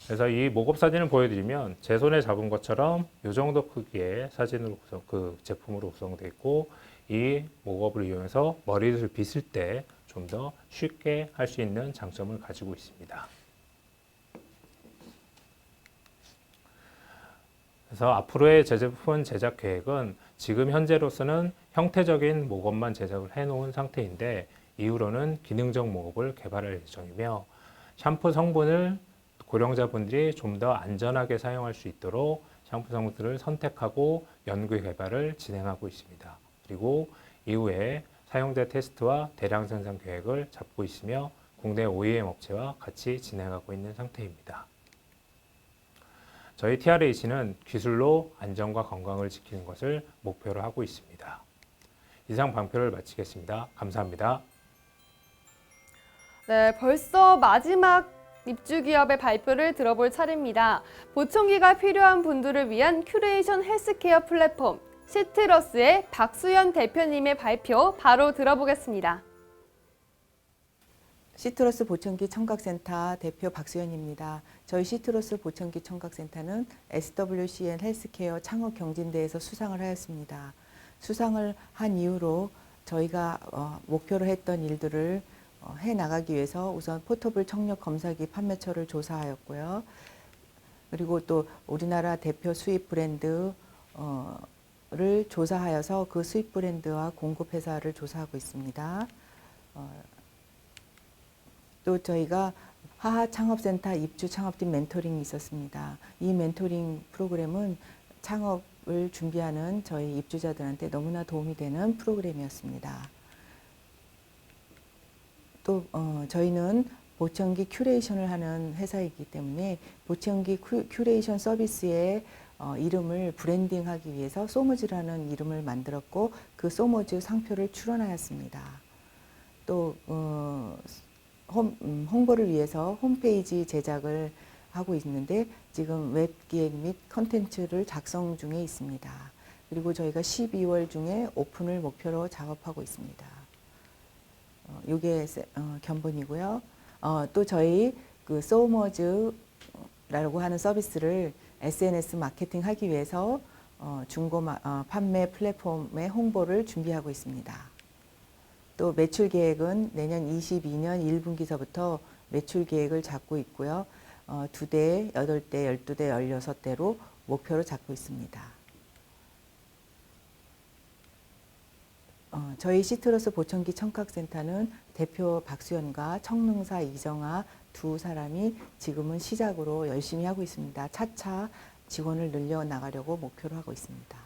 그래서 이 목업 사진을 보여드리면 제 손에 잡은 것처럼 이 정도 크기의 사진으로 그 제품으로 구성되어 있고 이 목업을 이용해서 머리를 빗을 때 좀 더 쉽게 할 수 있는 장점을 가지고 있습니다. 그래서 앞으로의 제 제품 제작 계획은 지금 현재로서는 형태적인 목업만 제작을 해놓은 상태인데 이후로는 기능적 목업을 개발할 예정이며 샴푸 성분을 고령자분들이 좀 더 안전하게 사용할 수 있도록 샴푸 성분들을 선택하고 연구 개발을 진행하고 있습니다. 그리고 이후에 사용자 테스트와 대량 생산 계획을 잡고 있으며 국내 OEM 업체와 같이 진행하고 있는 상태입니다. 저희 TRH는 기술로 안전과 건강을 지키는 것을 목표로 하고 있습니다. 이상 발표를 마치겠습니다. 감사합니다. 네, 벌써 마지막 입주 기업의 발표를 들어볼 차례입니다. 보청기가 필요한 분들을 위한 큐레이션 헬스케어 플랫폼 시트러스의 박수연 대표님의 발표 바로 들어보겠습니다. 시트러스 보청기 청각센터 대표 박수연입니다. 저희 시트러스 보청기 청각센터는 SWCN 헬스케어 창업 경진대회에서 수상을 하였습니다. 수상을 한 이후로 저희가 목표로 했던 일들을 해나가기 위해서 우선 포터블 청력 검사기 판매처를 조사하였고요. 그리고 또 우리나라 대표 수입 브랜드를 조사하여서 그 수입 브랜드와 공급 회사를 조사하고 있습니다. 또 저희가 하하 창업센터 입주 창업팀 멘토링이 있었습니다. 이 멘토링 프로그램은 창업을 준비하는 저희 입주자들한테 너무나 도움이 되는 프로그램이었습니다. 또 저희는 보청기 큐레이션을 하는 회사이기 때문에 보청기 큐레이션 서비스의 이름을 브랜딩하기 위해서 소머즈라는 이름을 만들었고 그 소머즈 상표를 출원하였습니다. 또 홍보를 위해서 홈페이지 제작을 하고 있는데 지금 웹기획 및 컨텐츠를 작성 중에 있습니다. 그리고 저희가 12월 중에 오픈을 목표로 작업하고 있습니다. 이게 견본이고요. 또 저희 그 소머즈라고 하는 서비스를 SNS 마케팅 하기 위해서 중고 판매 플랫폼의 홍보를 준비하고 있습니다. 또 매출 계획은 내년 22년 1분기서부터 매출 계획을 잡고 있고요. 2대, 8대, 12대, 16대로 목표로 잡고 있습니다. 저희 시트러스 보청기 청각센터는 대표 박수연과 청능사 이정아 두 사람이 지금은 시작으로 열심히 하고 있습니다. 차차 직원을 늘려나가려고 목표로 하고 있습니다.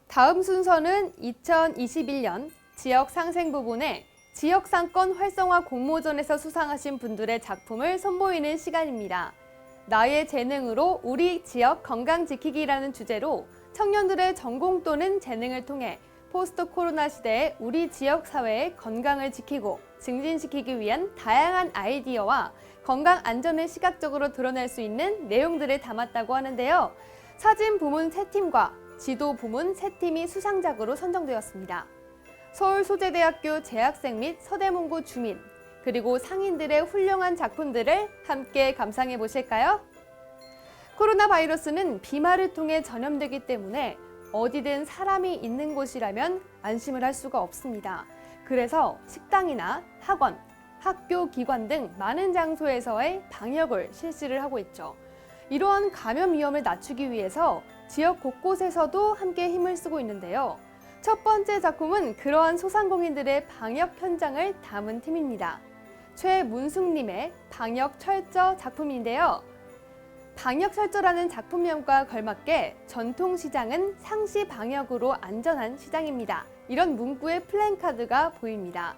다음 순서는 2021년 지역 상생 부분에 지역상권 활성화 공모전에서 수상하신 분들의 작품을 선보이는 시간입니다. 나의 재능으로 우리 지역 건강 지키기라는 주제로 청년들의 전공 또는 재능을 통해 포스트 코로나 시대에 우리 지역 사회의 건강을 지키고 증진시키기 위한 다양한 아이디어와 건강 안전을 시각적으로 드러낼 수 있는 내용들을 담았다고 하는데요. 사진 부문 3팀과 지도 부문 3팀이 수상작으로 선정되었습니다. 서울소재대학교 재학생 및 서대문구 주민, 그리고 상인들의 훌륭한 작품들을 함께 감상해 보실까요? 코로나 바이러스는 비말을 통해 전염되기 때문에 어디든 사람이 있는 곳이라면 안심을 할 수가 없습니다. 그래서 식당이나 학원, 학교, 기관 등 많은 장소에서의 방역을 실시를 하고 있죠. 이러한 감염 위험을 낮추기 위해서 지역 곳곳에서도 함께 힘을 쓰고 있는데요. 첫 번째 작품은 그러한 소상공인들의 방역 현장을 담은 팀입니다. 최문숙님의 방역 철저 작품인데요. 방역 철저라는 작품명과 걸맞게 전통시장은 상시 방역으로 안전한 시장입니다. 이런 문구의 플랜카드가 보입니다.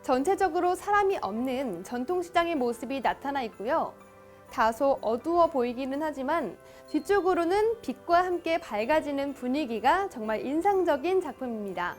전체적으로 사람이 없는 전통시장의 모습이 나타나 있고요. 다소 어두워 보이기는 하지만 뒤쪽으로는 빛과 함께 밝아지는 분위기가 정말 인상적인 작품입니다.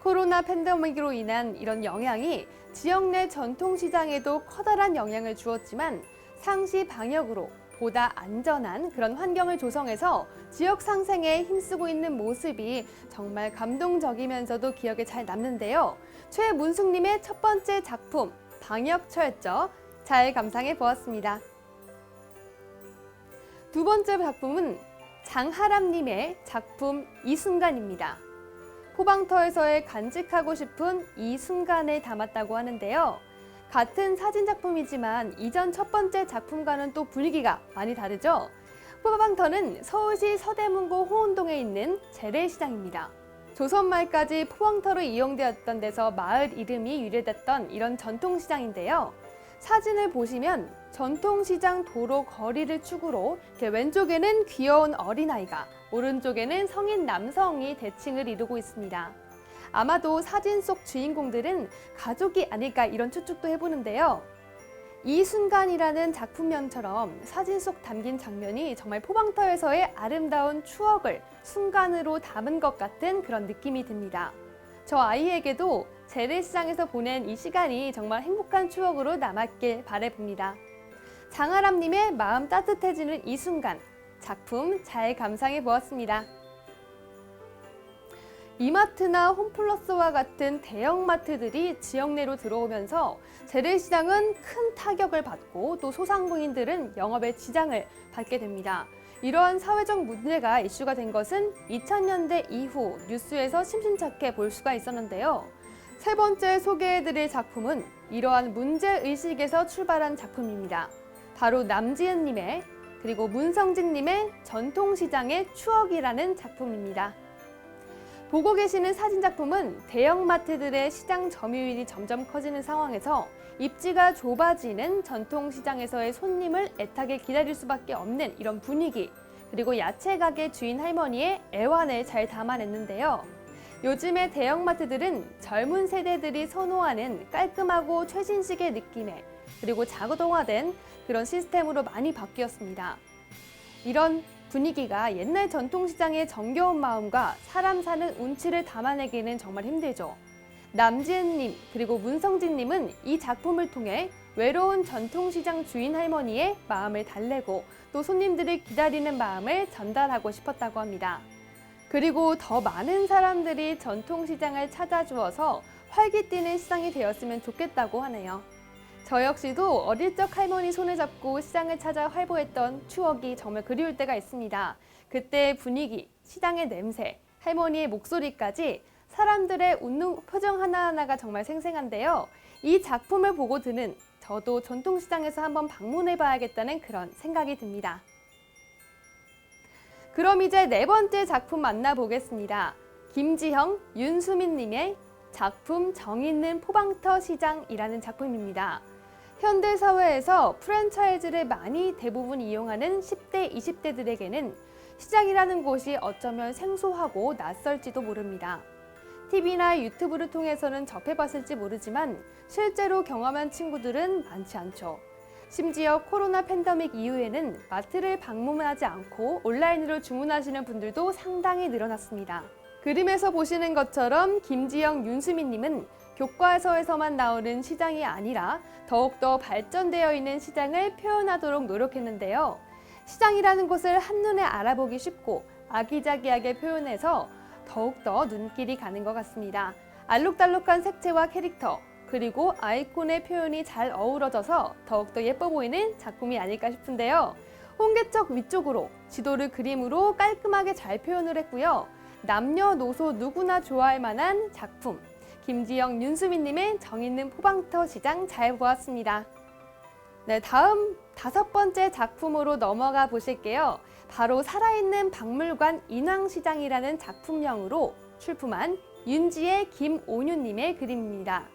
코로나 팬데믹으로 인한 이런 영향이 지역 내 전통시장에도 커다란 영향을 주었지만 상시 방역으로 보다 안전한 그런 환경을 조성해서 지역 상생에 힘쓰고 있는 모습이 정말 감동적이면서도 기억에 잘 남는데요. 최문숙님의 첫 번째 작품 방역 철저 잘 감상해 보았습니다. 두 번째 작품은 장하람님의 작품 이 순간입니다. 포방터에서의 간직하고 싶은 이 순간을 담았다고 하는데요. 같은 사진 작품이지만 이전 첫 번째 작품과는 또 분위기가 많이 다르죠. 포방터는 서울시 서대문구 호운동에 있는 재래시장입니다. 조선말까지 포방터로 이용되었던 데서 마을 이름이 유래됐던 이런 전통시장인데요. 사진을 보시면 전통시장 도로 거리를 축으로 이렇게 왼쪽에는 귀여운 어린아이가, 오른쪽에는 성인 남성이 대칭을 이루고 있습니다. 아마도 사진 속 주인공들은 가족이 아닐까 이런 추측도 해보는데요. 이 순간이라는 작품명처럼 사진 속 담긴 장면이 정말 포방터에서의 아름다운 추억을 순간으로 담은 것 같은 그런 느낌이 듭니다. 저 아이에게도 재래시장에서 보낸 이 시간이 정말 행복한 추억으로 남았길 바라봅니다. 장아람님의 마음 따뜻해지는 이 순간, 작품 잘 감상해 보았습니다. 이마트나 홈플러스와 같은 대형마트들이 지역 내로 들어오면서 재래시장은 큰 타격을 받고 또 소상공인들은 영업의 지장을 받게 됩니다. 이러한 사회적 문제가 이슈가 된 것은 2000년대 이후 뉴스에서 심심찮게 볼 수가 있었는데요. 세 번째 소개해드릴 작품은 이러한 문제의식에서 출발한 작품입니다. 바로 남지은님의 그리고 문성진님의 전통시장의 추억이라는 작품입니다. 보고 계시는 사진 작품은 대형마트들의 시장 점유율이 점점 커지는 상황에서 입지가 좁아지는 전통시장에서의 손님을 애타게 기다릴 수밖에 없는 이런 분위기, 그리고 야채 가게 주인 할머니의 애환을 잘 담아냈는데요. 요즘의 대형마트들은 젊은 세대들이 선호하는 깔끔하고 최신식의 느낌에 그리고 자동화된 그런 시스템으로 많이 바뀌었습니다. 이런 분위기가 옛날 전통시장의 정겨운 마음과 사람 사는 운치를 담아내기는 정말 힘들죠. 남지은님 그리고 문성진님은 이 작품을 통해 외로운 전통시장 주인 할머니의 마음을 달래고 또 손님들을 기다리는 마음을 전달하고 싶었다고 합니다. 그리고 더 많은 사람들이 전통시장을 찾아주어서 활기뛰는 시장이 되었으면 좋겠다고 하네요. 저 역시도 어릴 적 할머니 손을 잡고 시장을 찾아 활보했던 추억이 정말 그리울 때가 있습니다. 그때의 분위기, 시장의 냄새, 할머니의 목소리까지 사람들의 웃는 표정 하나하나가 정말 생생한데요. 이 작품을 보고 드는 저도 전통시장에서 한번 방문해 봐야겠다는 그런 생각이 듭니다. 그럼 이제 네 번째 작품 만나보겠습니다. 김지형, 윤수민님의 작품 정있는 포방터 시장이라는 작품입니다. 현대사회에서 프랜차이즈를 많이 대부분 이용하는 10대, 20대들에게는 시장이라는 곳이 어쩌면 생소하고 낯설지도 모릅니다. TV나 유튜브를 통해서는 접해봤을지 모르지만 실제로 경험한 친구들은 많지 않죠. 심지어 코로나 팬데믹 이후에는 마트를 방문하지 않고 온라인으로 주문하시는 분들도 상당히 늘어났습니다. 그림에서 보시는 것처럼 김지영, 윤수민님은 교과서에서만 나오는 시장이 아니라 더욱더 발전되어 있는 시장을 표현하도록 노력했는데요. 시장이라는 곳을 한눈에 알아보기 쉽고 아기자기하게 표현해서 더욱더 눈길이 가는 것 같습니다. 알록달록한 색채와 캐릭터, 그리고 아이콘의 표현이 잘 어우러져서 더욱더 예뻐 보이는 작품이 아닐까 싶은데요. 홍계척 위쪽으로 지도를 그림으로 깔끔하게 잘 표현을 했고요. 남녀노소 누구나 좋아할 만한 작품. 김지영, 윤수민님의 정있는 포방터 시장 잘 보았습니다. 네, 다음 5번째 작품으로 넘어가 보실게요. 바로 살아있는 박물관 인왕시장이라는 작품명으로 출품한 윤지의 김온유님의 그림입니다.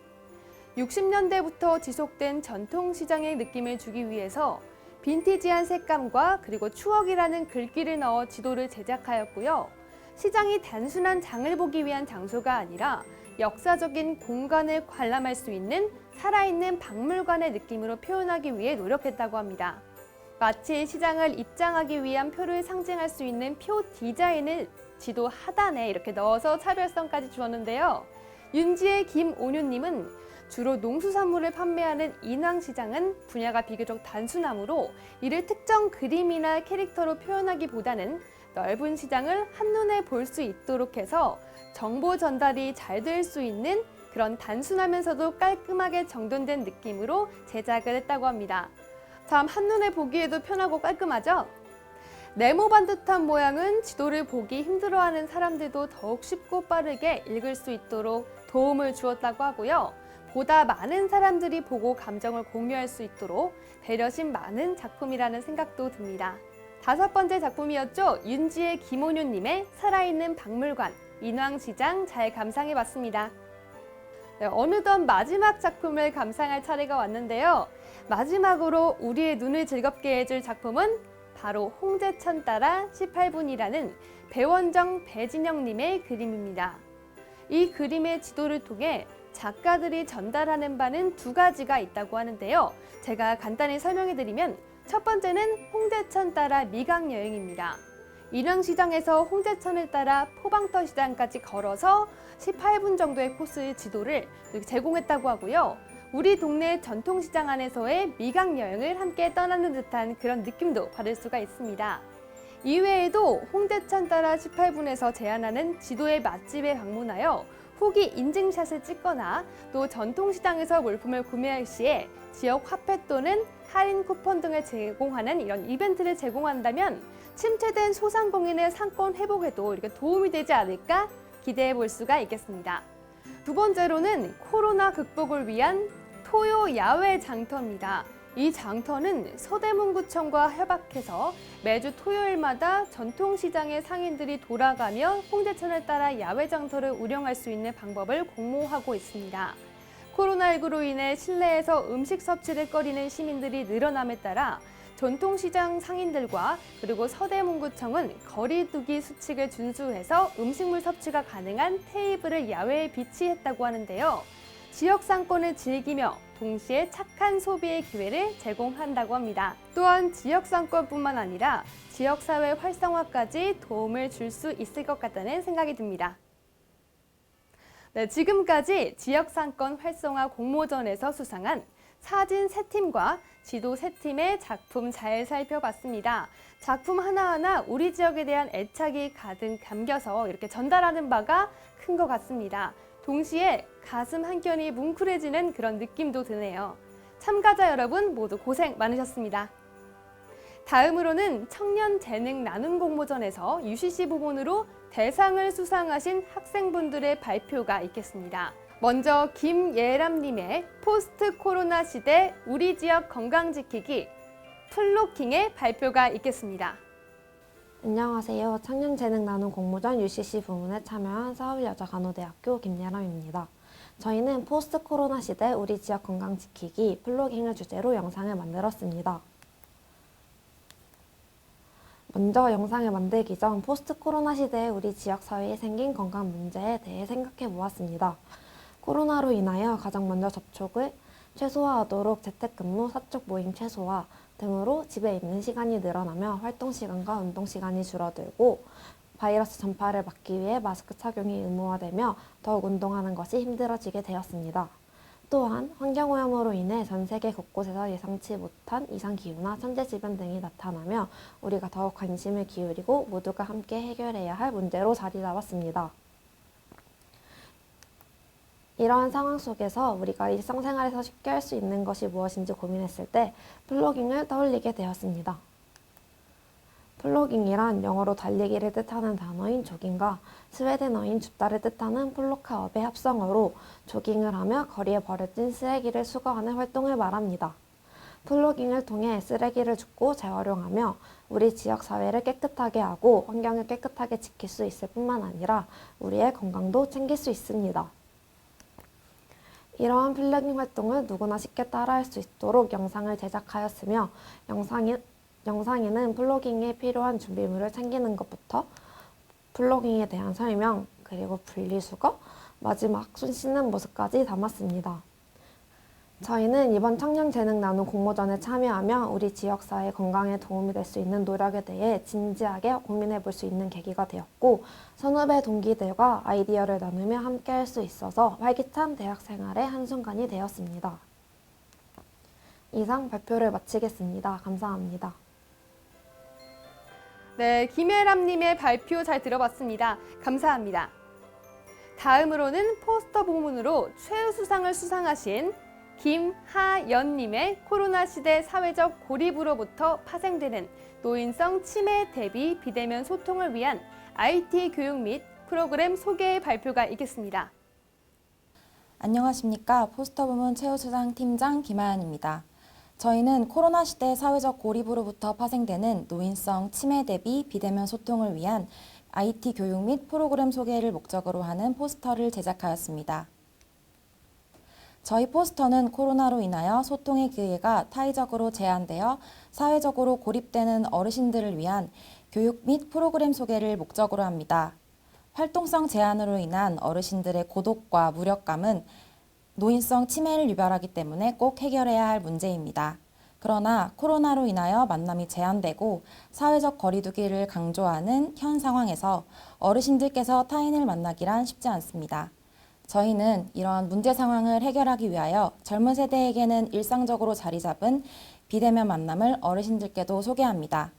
60년대부터 지속된 전통시장의 느낌을 주기 위해서 빈티지한 색감과 그리고 추억이라는 글귀를 넣어 지도를 제작하였고요. 시장이 단순한 장을 보기 위한 장소가 아니라 역사적인 공간을 관람할 수 있는 살아있는 박물관의 느낌으로 표현하기 위해 노력했다고 합니다. 마치 시장을 입장하기 위한 표를 상징할 수 있는 표 디자인을 지도 하단에 이렇게 넣어서 차별성까지 주었는데요. 윤지의 김온유님은 주로 농수산물을 판매하는 인왕시장은 분야가 비교적 단순하므로 이를 특정 그림이나 캐릭터로 표현하기보다는 넓은 시장을 한눈에 볼 수 있도록 해서 정보 전달이 잘 될 수 있는 그런 단순하면서도 깔끔하게 정돈된 느낌으로 제작을 했다고 합니다. 참 한눈에 보기에도 편하고 깔끔하죠? 네모 반듯한 모양은 지도를 보기 힘들어하는 사람들도 더욱 쉽고 빠르게 읽을 수 있도록 도움을 주었다고 하고요. 보다 많은 사람들이 보고 감정을 공유할 수 있도록 배려심 많은 작품이라는 생각도 듭니다. 5번째 작품이었죠. 윤지의 김온유님의 살아있는 박물관, 인왕시장 잘 감상해봤습니다. 네, 어느덧 마지막 작품을 감상할 차례가 왔는데요. 마지막으로 우리의 눈을 즐겁게 해줄 작품은 바로 홍제천 따라 18분이라는 배원정, 배진영님의 그림입니다. 이 그림의 지도를 통해 작가들이 전달하는 바는 2가지가 있다고 하는데요. 제가 간단히 설명해드리면 첫 번째는 홍제천 따라 미강 여행입니다. 인왕시장에서 홍제천을 따라 포방터 시장까지 걸어서 18분 정도의 코스의 지도를 제공했다고 하고요. 우리 동네 전통시장 안에서의 미강 여행을 함께 떠나는 듯한 그런 느낌도 받을 수가 있습니다. 이외에도 홍제천 따라 18분에서 제안하는 지도의 맛집에 방문하여 후기 인증샷을 찍거나 또 전통시장에서 물품을 구매할 시에 지역 화폐 또는 할인 쿠폰 등을 제공하는 이런 이벤트를 제공한다면 침체된 소상공인의 상권 회복에도 이렇게 도움이 되지 않을까 기대해 볼 수가 있겠습니다. 2번째로는 코로나 극복을 위한 토요 야외 장터입니다. 이 장터는 서대문구청과 협약해서 매주 토요일마다 전통시장의 상인들이 돌아가며 홍제천을 따라 야외 장터를 운영할 수 있는 방법을 공모하고 있습니다. 코로나19로 인해 실내에서 음식 섭취를 꺼리는 시민들이 늘어남에 따라 전통시장 상인들과 그리고 서대문구청은 거리두기 수칙을 준수해서 음식물 섭취가 가능한 테이블을 야외에 비치했다고 하는데요. 지역 상권을 즐기며 동시에 착한 소비의 기회를 제공한다고 합니다. 또한 지역 상권뿐만 아니라 지역사회 활성화까지 도움을 줄 수 있을 것 같다는 생각이 듭니다. 네, 지금까지 지역상권 활성화 공모전에서 수상한 사진 3팀과 지도 3팀의 작품 잘 살펴봤습니다. 작품 하나하나 우리 지역에 대한 애착이 가득 담겨서 이렇게 전달하는 바가 큰 것 같습니다. 동시에 가슴 한켠이 뭉클해지는 그런 느낌도 드네요. 참가자 여러분 모두 고생 많으셨습니다. 다음으로는 청년 재능 나눔 공모전에서 UCC 부문으로 대상을 수상하신 학생분들의 발표가 있겠습니다. 먼저 김예람님의 포스트 코로나 시대 우리 지역 건강 지키기 플로킹의 발표가 있겠습니다. 안녕하세요. 청년재능 나눔 공모전 UCC 부문에 참여한 서울여자간호대학교 김예람입니다. 저희는 포스트 코로나 시대 우리 지역 건강 지키기 플로깅을 주제로 영상을 만들었습니다. 먼저 영상을 만들기 전 포스트 코로나 시대에 우리 지역 사회에 생긴 건강 문제에 대해 생각해 보았습니다. 코로나로 인하여 가장 먼저 접촉을 최소화하도록 재택근무, 사적 모임 최소화 등으로 집에 있는 시간이 늘어나며 활동 시간과 운동 시간이 줄어들고 바이러스 전파를 막기 위해 마스크 착용이 의무화되며 더욱 운동하는 것이 힘들어지게 되었습니다. 또한 환경오염으로 인해 전 세계 곳곳에서 예상치 못한 이상기후나 천재지변 등이 나타나며 우리가 더욱 관심을 기울이고 모두가 함께 해결해야 할 문제로 자리 잡았습니다. 이러한 상황 속에서 우리가 일상생활에서 쉽게 할 수 있는 것이 무엇인지 고민했을 때 플로깅을 떠올리게 되었습니다. 플로깅이란 영어로 달리기를 뜻하는 단어인 조깅과 스웨덴어인 줍다를 뜻하는 플로카업의 합성어로 조깅을 하며 거리에 버려진 쓰레기를 수거하는 활동을 말합니다. 플로깅을 통해 쓰레기를 줍고 재활용하며 우리 지역 사회를 깨끗하게 하고 환경을 깨끗하게 지킬 수 있을 뿐만 아니라 우리의 건강도 챙길 수 있습니다. 이러한 플로깅 활동을 누구나 쉽게 따라할 수 있도록 영상을 제작하였으며 영상에는 플로깅에 필요한 준비물을 챙기는 것부터 플로깅에 대한 설명, 그리고 분리수거, 마지막 손 씻는 모습까지 담았습니다. 저희는 이번 청년재능 나눔 공모전에 참여하며 우리 지역사회 건강에 도움이 될 수 있는 노력에 대해 진지하게 고민해 볼 수 있는 계기가 되었고 선후배 동기들과 아이디어를 나누며 함께 할 수 있어서 활기찬 대학 생활의 한순간이 되었습니다. 이상 발표를 마치겠습니다. 감사합니다. 네, 김예람님의 발표 잘 들어봤습니다. 감사합니다. 다음으로는 포스터 부문으로 최우수상을 수상하신 김하연님의 코로나 시대 사회적 고립으로부터 파생되는 노인성 치매 대비 비대면 소통을 위한 IT 교육 및 프로그램 소개의 발표가 있겠습니다. 안녕하십니까. 포스터 부문 최우수상 팀장 김하연입니다. 저희는 코로나 시대 사회적 고립으로부터 파생되는 노인성 치매 대비 비대면 소통을 위한 IT 교육 및 프로그램 소개를 목적으로 하는 포스터를 제작하였습니다. 저희 포스터는 코로나로 인하여 소통의 기회가 타의적으로 제한되어 사회적으로 고립되는 어르신들을 위한 교육 및 프로그램 소개를 목적으로 합니다. 활동성 제한으로 인한 어르신들의 고독과 무력감은 노인성 치매를 유발하기 때문에 꼭 해결해야 할 문제입니다. 그러나 코로나로 인하여 만남이 제한되고 사회적 거리두기를 강조하는 현 상황에서 어르신들께서 타인을 만나기란 쉽지 않습니다. 저희는 이러한 문제 상황을 해결하기 위하여 젊은 세대에게는 일상적으로 자리 잡은 비대면 만남을 어르신들께도 소개합니다.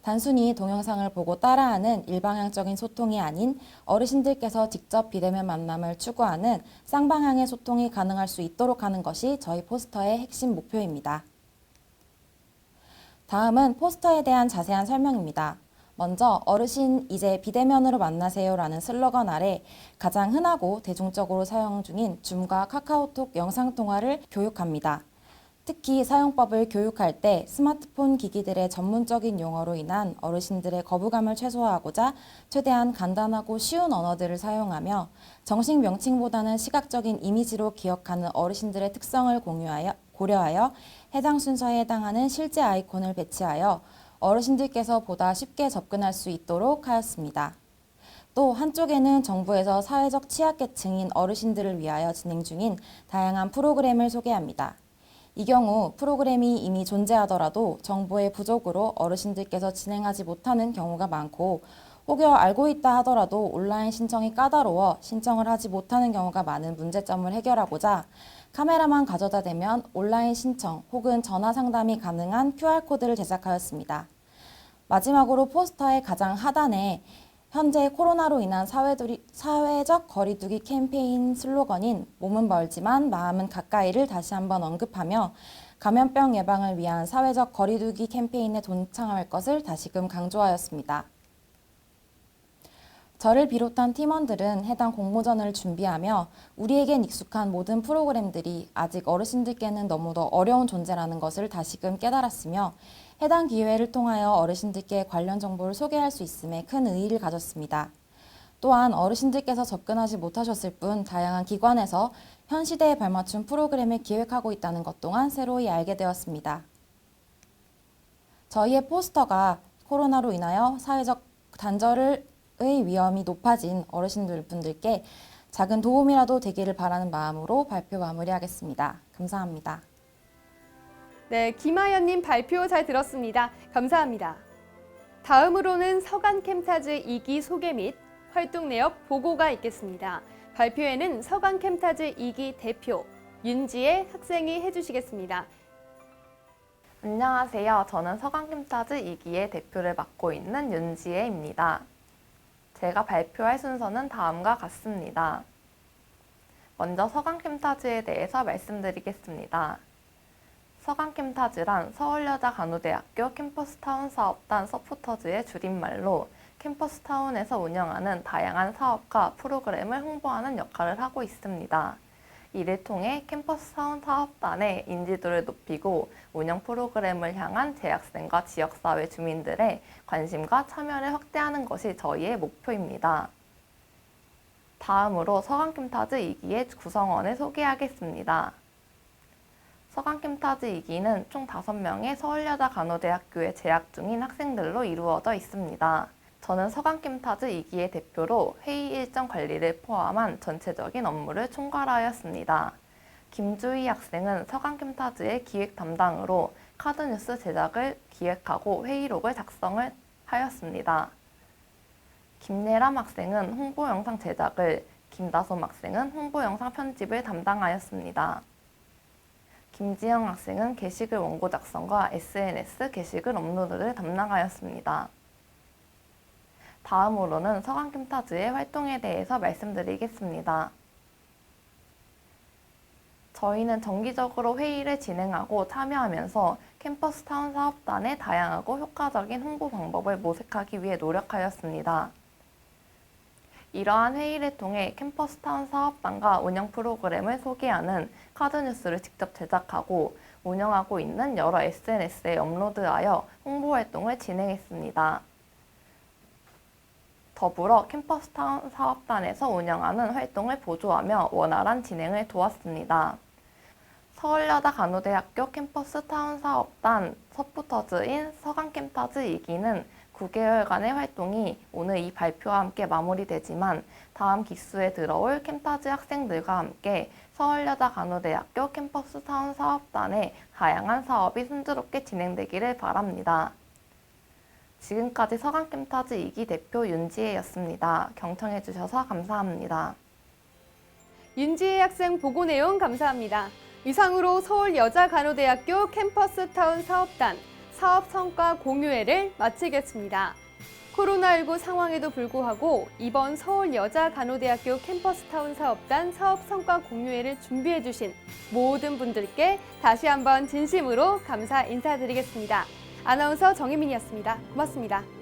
단순히 동영상을 보고 따라하는 일방향적인 소통이 아닌 어르신들께서 직접 비대면 만남을 추구하는 쌍방향의 소통이 가능할 수 있도록 하는 것이 저희 포스터의 핵심 목표입니다. 다음은 포스터에 대한 자세한 설명입니다. 먼저 어르신 이제 비대면으로 만나세요라는 슬로건 아래 가장 흔하고 대중적으로 사용 중인 줌과 카카오톡 영상통화를 교육합니다. 특히 사용법을 교육할 때 스마트폰 기기들의 전문적인 용어로 인한 어르신들의 거부감을 최소화하고자 최대한 간단하고 쉬운 언어들을 사용하며 정식 명칭보다는 시각적인 이미지로 기억하는 어르신들의 특성을 고려하여 해당 순서에 해당하는 실제 아이콘을 배치하여 어르신들께서 보다 쉽게 접근할 수 있도록 하였습니다. 또 한쪽에는 정부에서 사회적 취약계층인 어르신들을 위하여 진행 중인 다양한 프로그램을 소개합니다. 이 경우 프로그램이 이미 존재하더라도 정보의 부족으로 어르신들께서 진행하지 못하는 경우가 많고 혹여 알고 있다 하더라도 온라인 신청이 까다로워 신청을 하지 못하는 경우가 많은 문제점을 해결하고자 카메라만 가져다 대면 온라인 신청 혹은 전화 상담이 가능한 QR코드를 제작하였습니다. 마지막으로 포스터의 가장 하단에 현재 코로나로 인한 사회적 거리두기 캠페인 슬로건인 몸은 멀지만 마음은 가까이를 다시 한번 언급하며 감염병 예방을 위한 사회적 거리두기 캠페인에 동참할 것을 다시금 강조하였습니다. 저를 비롯한 팀원들은 해당 공모전을 준비하며 우리에겐 익숙한 모든 프로그램들이 아직 어르신들께는 너무도 어려운 존재라는 것을 다시금 깨달았으며 해당 기회를 통하여 어르신들께 관련 정보를 소개할 수 있음에 큰 의의를 가졌습니다. 또한 어르신들께서 접근하지 못하셨을 뿐 다양한 기관에서 현 시대에 발맞춘 프로그램을 기획하고 있다는 것 또한 새로이 알게 되었습니다. 저희의 포스터가 코로나로 인하여 사회적 단절의 위험이 높아진 어르신들분들께 작은 도움이라도 되기를 바라는 마음으로 발표 마무리하겠습니다. 감사합니다. 네, 김하연님 발표 잘 들었습니다. 감사합니다. 다음으로는 서간 캠타즈 2기 소개 및 활동 내역 보고가 있겠습니다. 발표에는 서간 캠타즈 2기 대표 윤지혜 학생이 해주시겠습니다. 안녕하세요. 저는 서강 캠타즈 2기의 대표를 맡고 있는 윤지혜입니다. 제가 발표할 순서는 다음과 같습니다. 먼저 서강 캠타즈에 대해서 말씀드리겠습니다. 서강 캠타즈란 서울여자간호대학교 캠퍼스타운 사업단 서포터즈의 줄임말로 캠퍼스타운에서 운영하는 다양한 사업과 프로그램을 홍보하는 역할을 하고 있습니다. 이를 통해 캠퍼스타운 사업단의 인지도를 높이고 운영 프로그램을 향한 재학생과 지역사회 주민들의 관심과 참여를 확대하는 것이 저희의 목표입니다. 다음으로 서강 캠타즈 2기의 구성원을 소개하겠습니다. 서강 캠타즈 2기는 총 5명의 서울여자간호대학교에 재학 중인 학생들로 이루어져 있습니다. 저는 서강 캠타즈 2기의 대표로 회의 일정 관리를 포함한 전체적인 업무를 총괄하였습니다. 김주희 학생은 서강 캠타즈의 기획 담당으로 카드뉴스 제작을 기획하고 회의록을 작성을 하였습니다. 김예람 학생은 홍보 영상 제작을, 김다솜 학생은 홍보 영상 편집을 담당하였습니다. 김지영 학생은 게시글 원고 작성과 SNS 게시글 업로드를 담당하였습니다. 다음으로는 서강 캠타즈의 활동에 대해서 말씀드리겠습니다. 저희는 정기적으로 회의를 진행하고 참여하면서 캠퍼스타운 사업단의 다양하고 효과적인 홍보 방법을 모색하기 위해 노력하였습니다. 이러한 회의를 통해 캠퍼스타운 사업단과 운영 프로그램을 소개하는 카드뉴스를 직접 제작하고 운영하고 있는 여러 SNS에 업로드하여 홍보 활동을 진행했습니다. 더불어 캠퍼스타운 사업단에서 운영하는 활동을 보조하며 원활한 진행을 도왔습니다. 서울여자간호대학교 캠퍼스타운 사업단 서포터즈인 서강 캠타즈 2기는 9개월간의 활동이 오늘 이 발표와 함께 마무리되지만 다음 기수에 들어올 캠타즈 학생들과 함께 서울여자간호대학교 캠퍼스타운 사업단의 다양한 사업이 순조롭게 진행되기를 바랍니다. 지금까지 서강 캠타즈 2기 대표 윤지혜였습니다. 경청해 주셔서 감사합니다. 윤지혜 학생 보고 내용 감사합니다. 이상으로 서울여자간호대학교 캠퍼스타운 사업단 사업 성과 공유회를 마치겠습니다. 코로나19 상황에도 불구하고 이번 서울여자간호대학교 캠퍼스타운 사업단 사업 성과 공유회를 준비해 주신 모든 분들께 다시 한번 진심으로 감사 인사드리겠습니다. 아나운서 정혜민이었습니다. 고맙습니다.